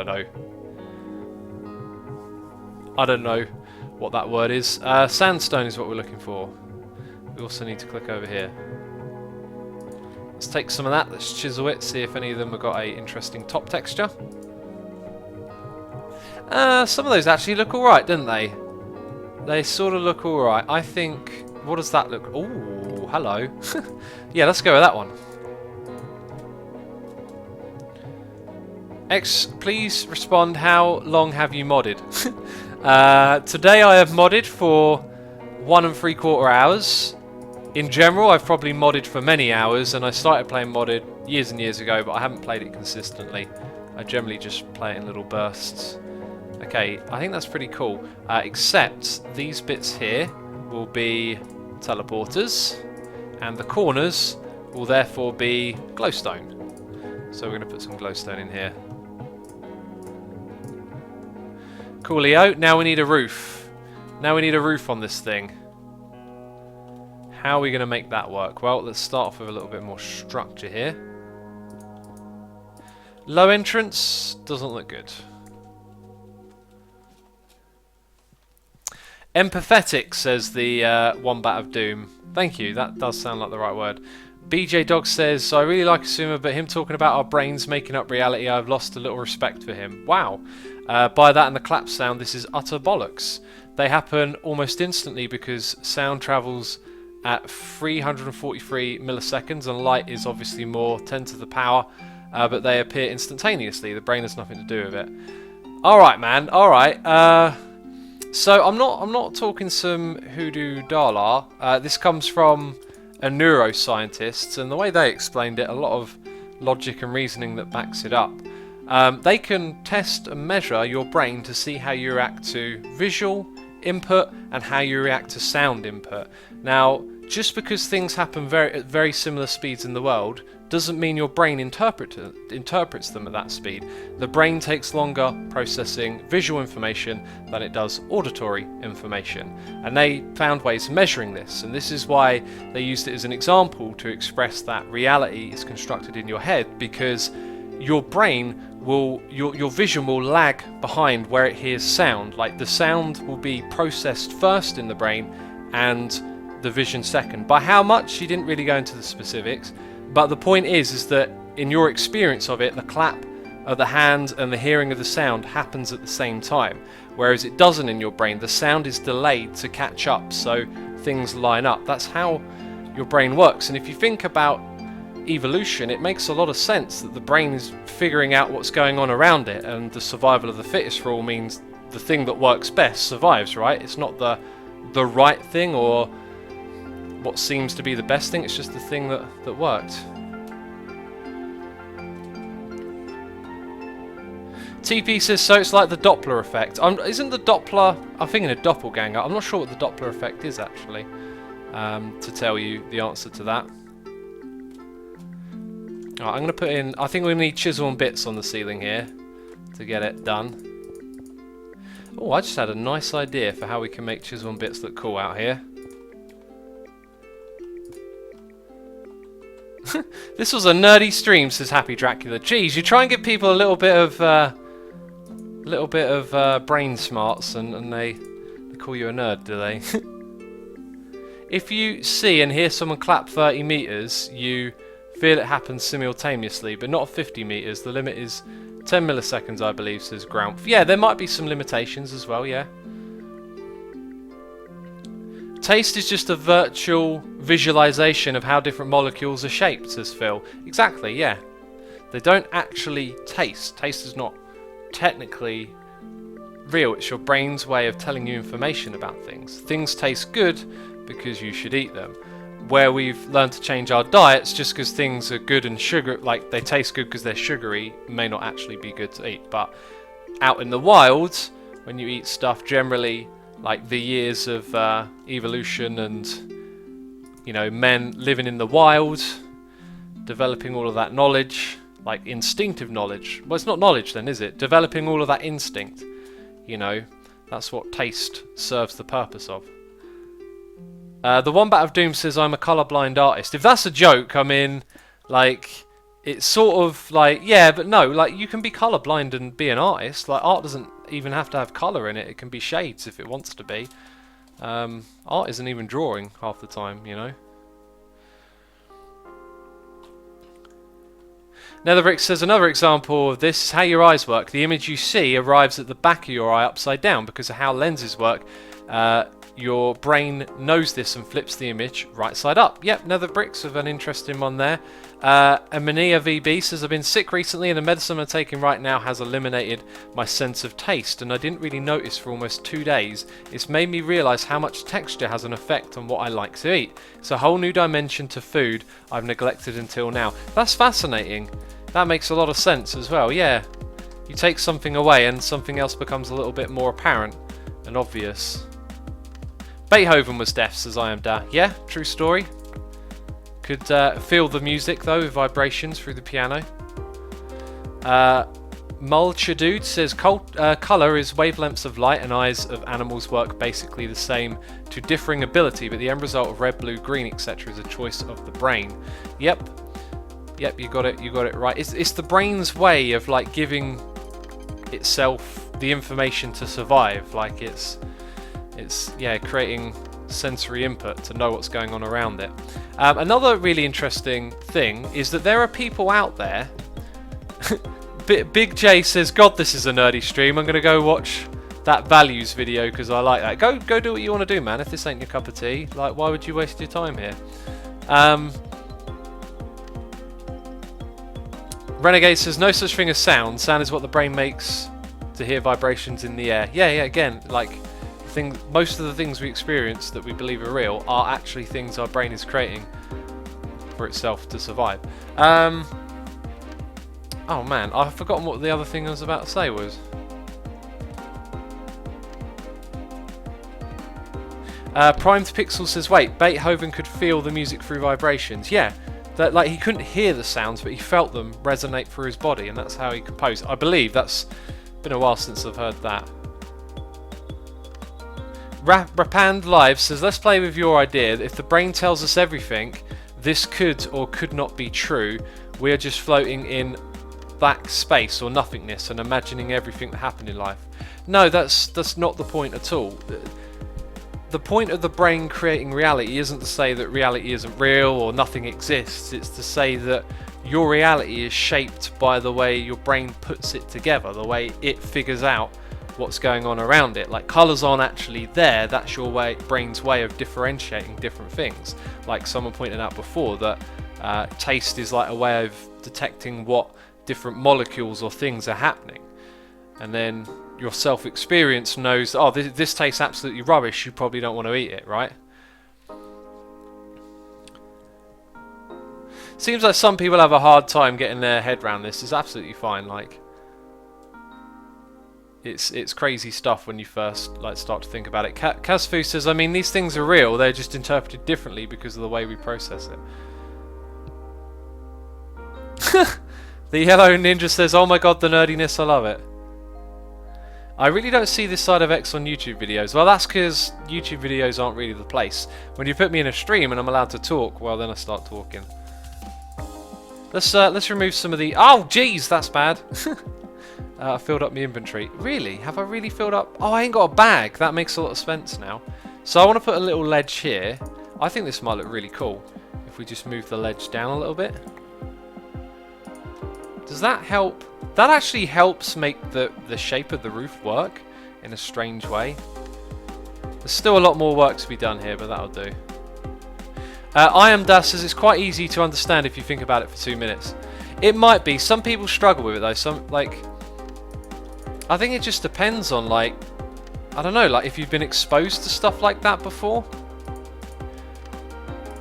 don't know what that word is. Sandstone is what we're looking for. We also need to click over here. Let's take some of that, let's chisel it, see if any of them have got a interesting top texture. Some of those actually look alright, don't they? They sort of look alright. I think... What does that look... Ooh, hello. Yeah, let's go with that one. X, please respond, how long have you modded? Today I have modded for 1 3/4 hours. In general, I've probably modded for many hours, and I started playing modded years and years ago, but I haven't played it consistently. I generally just play it in little bursts. Okay, I think that's pretty cool. Except these bits here will be teleporters, and the corners will therefore be glowstone. So we're going to put some glowstone in here. Coolio. Now we need a roof. Now we need a roof on this thing. How are we going to make that work? Well, let's start off with a little bit more structure here. Low entrance doesn't look good. Empathetic, says the Wombat of Doom. Thank you, that does sound like the right word. BJ Dog says, I really like Asuma, but him talking about our brains making up reality, I've lost a little respect for him. Wow. By that and the clap sound, this is utter bollocks. They happen almost instantly because sound travels at 343 milliseconds, and light is obviously more 10 to the power, but they appear instantaneously. The brain has nothing to do with it. Alright, man, alright. So I'm not talking some hoodoo dala. This comes from a neuroscientist, and the way they explained it, a lot of logic and reasoning that backs it up. They can test and measure your brain to see how you react to visual input and how you react to sound input. Now, just because things happen at very similar speeds in the world doesn't mean your brain interprets them at that speed. The brain takes longer processing visual information than it does auditory information, and they found ways of measuring this, and this is why they used it as an example to express that reality is constructed in your head, because your brain will, your vision will lag behind where it hears sound. Like, the sound will be processed first in the brain and the vision second. By how much, she didn't really go into the specifics, but the point is that in your experience of it, the clap of the hand and the hearing of the sound happens at the same time, whereas it doesn't in your brain. The sound is delayed to catch up, so things line up. That's how your brain works. And if you think about evolution, it makes a lot of sense that the brain is figuring out what's going on around it, and the survival of the fittest rule means the thing that works best survives, right? It's not the right thing or what seems to be the best thing, it's just the thing that worked. TP says, so it's like the Doppler effect. Isn't the Doppler, I'm thinking of doppelganger, I'm not sure what the Doppler effect is actually, to tell you the answer to that. Alright, I'm going to put in, I think we need chisel and bits on the ceiling here to get it done. Oh, I just had a nice idea for how we can make chisel and bits look cool out here. This was a nerdy stream, says Happy Dracula. Geez, you try and give people a little bit of brain smarts, and they call you a nerd, do they? If you see and hear someone clap 30 meters, you feel it happens simultaneously, but not 50 meters. The limit is 10 milliseconds, I believe, says Ground. Yeah, there might be some limitations as well, yeah. Taste is just a virtual visualization of how different molecules are shaped, says Phil. Exactly, yeah. They don't actually taste. Taste is not technically real. It's your brain's way of telling you information about things. Things taste good because you should eat them. Where we've learned to change our diets just because things are good and sugar, like they taste good because they're sugary, may not actually be good to eat. But out in the wild, when you eat stuff generally, like the years of evolution and you know, men living in the wild, developing all of that knowledge, like instinctive knowledge. Well, it's not knowledge then, is it? Developing all of that instinct, you know, that's what taste serves the purpose of. The Wombat of Doom says, I'm a colourblind artist. If that's a joke, I mean, like, it's sort of like, yeah, but no, like, you can be colourblind and be an artist. Like, art doesn't even have to have colour in it. It can be shades if it wants to be. Art isn't even drawing half the time, you know. Netherbrick says, another example of this is how your eyes work. The image you see arrives at the back of your eye upside down because of how lenses work. Your brain knows this and flips the image right side up. Yep, Netherbricks with an interesting one there. Amania VB says, I've been sick recently and the medicine I'm taking right now has eliminated my sense of taste and I didn't really notice for almost 2 days. It's made me realise how much texture has an effect on what I like to eat. It's a whole new dimension to food I've neglected until now. That's fascinating. That makes a lot of sense as well, yeah. You take something away and something else becomes a little bit more apparent and obvious. Beethoven was deaf, says I am da. Yeah, true story. Could feel the music though, with vibrations through the piano. Mulchadude says colour is wavelengths of light and eyes of animals work basically the same to differing ability, but the end result of red, blue, green, etc. is a choice of the brain. Yep, you got it right. It's the brain's way of like giving itself the information to survive. Like it's yeah, creating sensory input to know what's going on around it. Another really interesting thing is that there are people out there. Big J says, God, this is a nerdy stream. I'm going to go watch that values video because I like that. Go do what you want to do, man. If this ain't your cup of tea, like, why would you waste your time here? Renegade says, no such thing as sound. Sound is what the brain makes to hear vibrations in the air. Yeah, again, like, most of the things we experience that we believe are real are actually things our brain is creating for itself to survive. Oh man, I've forgotten what the other thing I was about to say was. Primed Pixel says, wait, Beethoven could feel the music through vibrations. Yeah, that, like, he couldn't hear the sounds, but he felt them resonate through his body, and that's how he composed. I believe. That's been a while since I've heard that. Rapand Live says, let's play with your idea that if the brain tells us everything, this could or could not be true. We are just floating in black space or nothingness and imagining everything that happened in life. No, that's not the point at all. The point of the brain creating reality isn't to say that reality isn't real or nothing exists. It's to say that your reality is shaped by the way your brain puts it together, the way it figures out what's going on around it. Like, colours aren't actually there, that's your brain's way of differentiating different things. Like someone pointed out before, that taste is like a way of detecting what different molecules or things are happening. And then your self-experience knows, oh, this tastes absolutely rubbish, you probably don't want to eat it, right? Seems like some people have a hard time getting their head around this. It's absolutely fine, like, it's crazy stuff when you first start to think about it. Kazfu says, I mean, these things are real, they're just interpreted differently because of the way we process it. The Yellow Ninja says, oh my god, the nerdiness, I love it. I really don't see this side of X on YouTube videos. Well, that's because YouTube videos aren't really the place. When you put me in a stream and I'm allowed to talk, well, then I start talking. Let's remove some of the... Oh, jeez, that's bad. I filled up my inventory. Really? Have I really filled up? Oh, I ain't got a bag. That makes a lot of sense now. So I want to put a little ledge here. I think this might look really cool if we just move the ledge down a little bit. Does that help? That actually helps make the shape of the roof work in a strange way. There's still a lot more work to be done here, but that'll do. I am Das says, it's quite easy to understand if you think about it for 2 minutes. It might be. Some people struggle with it though. Some, like, I think it just depends on, like, I don't know, like if you've been exposed to stuff like that before.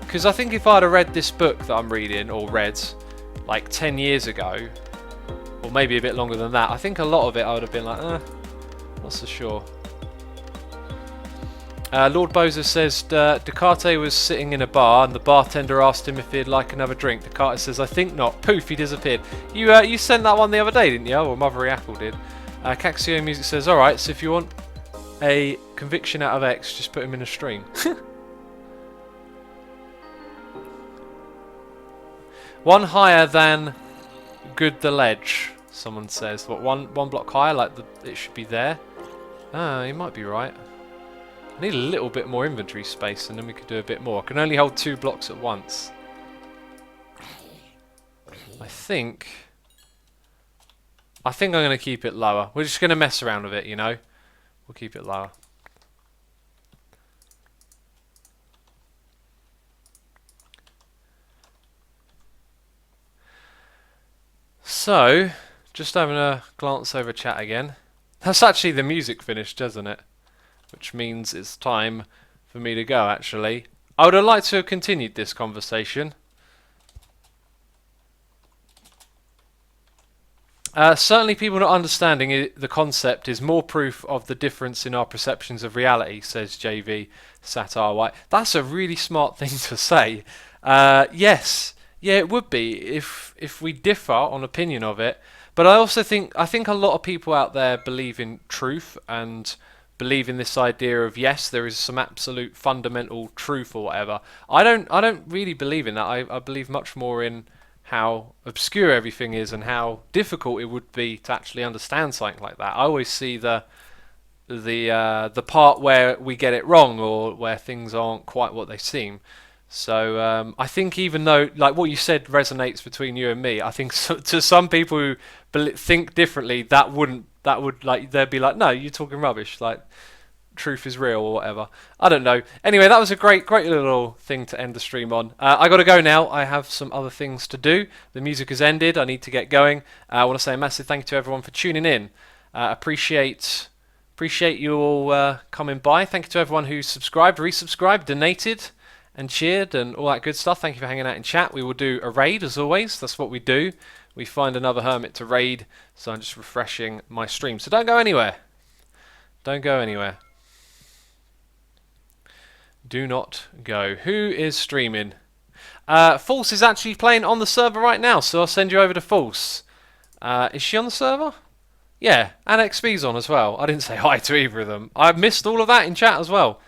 Because I think if I'd have read this book that I'm reading, or read, like 10 years ago, or maybe a bit longer than that, I think a lot of it I would have been like, not so sure. Lord Bozer says Descartes was sitting in a bar and the bartender asked him if he'd like another drink. Descartes says, I think not. Poof, he disappeared. You sent that one the other day, didn't you? Or Mothery Apple did. Caxio Music says, alright, so if you want a conviction out of X, just put him in a stream. One higher than Good the Ledge, someone says. What, one block higher, like it should be there? Ah, you might be right. I need a little bit more inventory space and then we could do a bit more. I can only hold 2 blocks at once. I think I'm going to keep it lower. We're just going to mess around with it, you know. We'll keep it lower. So, just having a glance over chat again. That's actually the music finished, doesn't it? Which means it's time for me to go, actually. I would have liked to have continued this conversation. Certainly people not understanding the concept is more proof of the difference in our perceptions of reality, says JV Satire White. That's a really smart thing to say. Yes, yeah, it would be if we differ on opinion of it. But I also think a lot of people out there believe in truth and believe in this idea of yes, there is some absolute fundamental truth or whatever. I don't really believe in that. I believe much more in how obscure everything is and how difficult it would be to actually understand something like that. I always see the part where we get it wrong or where things aren't quite what they seem. So I think even though, like what you said resonates between you and me, I think to some people who think differently, that would like they'd be like, no, you're talking rubbish. Like truth is real or whatever. I don't know. Anyway, that was a great little thing to end the stream on. I got to go now. I have some other things to do. The music has ended. I need to get going. I want to say a massive thank you to everyone for tuning in. Appreciate you all coming by. Thank you to everyone who subscribed, resubscribed, donated, and cheered and all that good stuff. Thank you for hanging out in chat. We will do a raid as always. That's what we do. We find another hermit to raid. So I'm just refreshing my stream. So don't go anywhere. Don't go anywhere. Do not go. Who is streaming? False is actually playing on the server right now, so I'll send you over to False. Is she on the server? Yeah, and XP's on as well. I didn't say hi to either of them. I missed all of that in chat as well.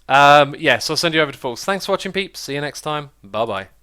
Yeah, so I'll send you over to False. Thanks for watching, peeps. See you next time. Bye-bye.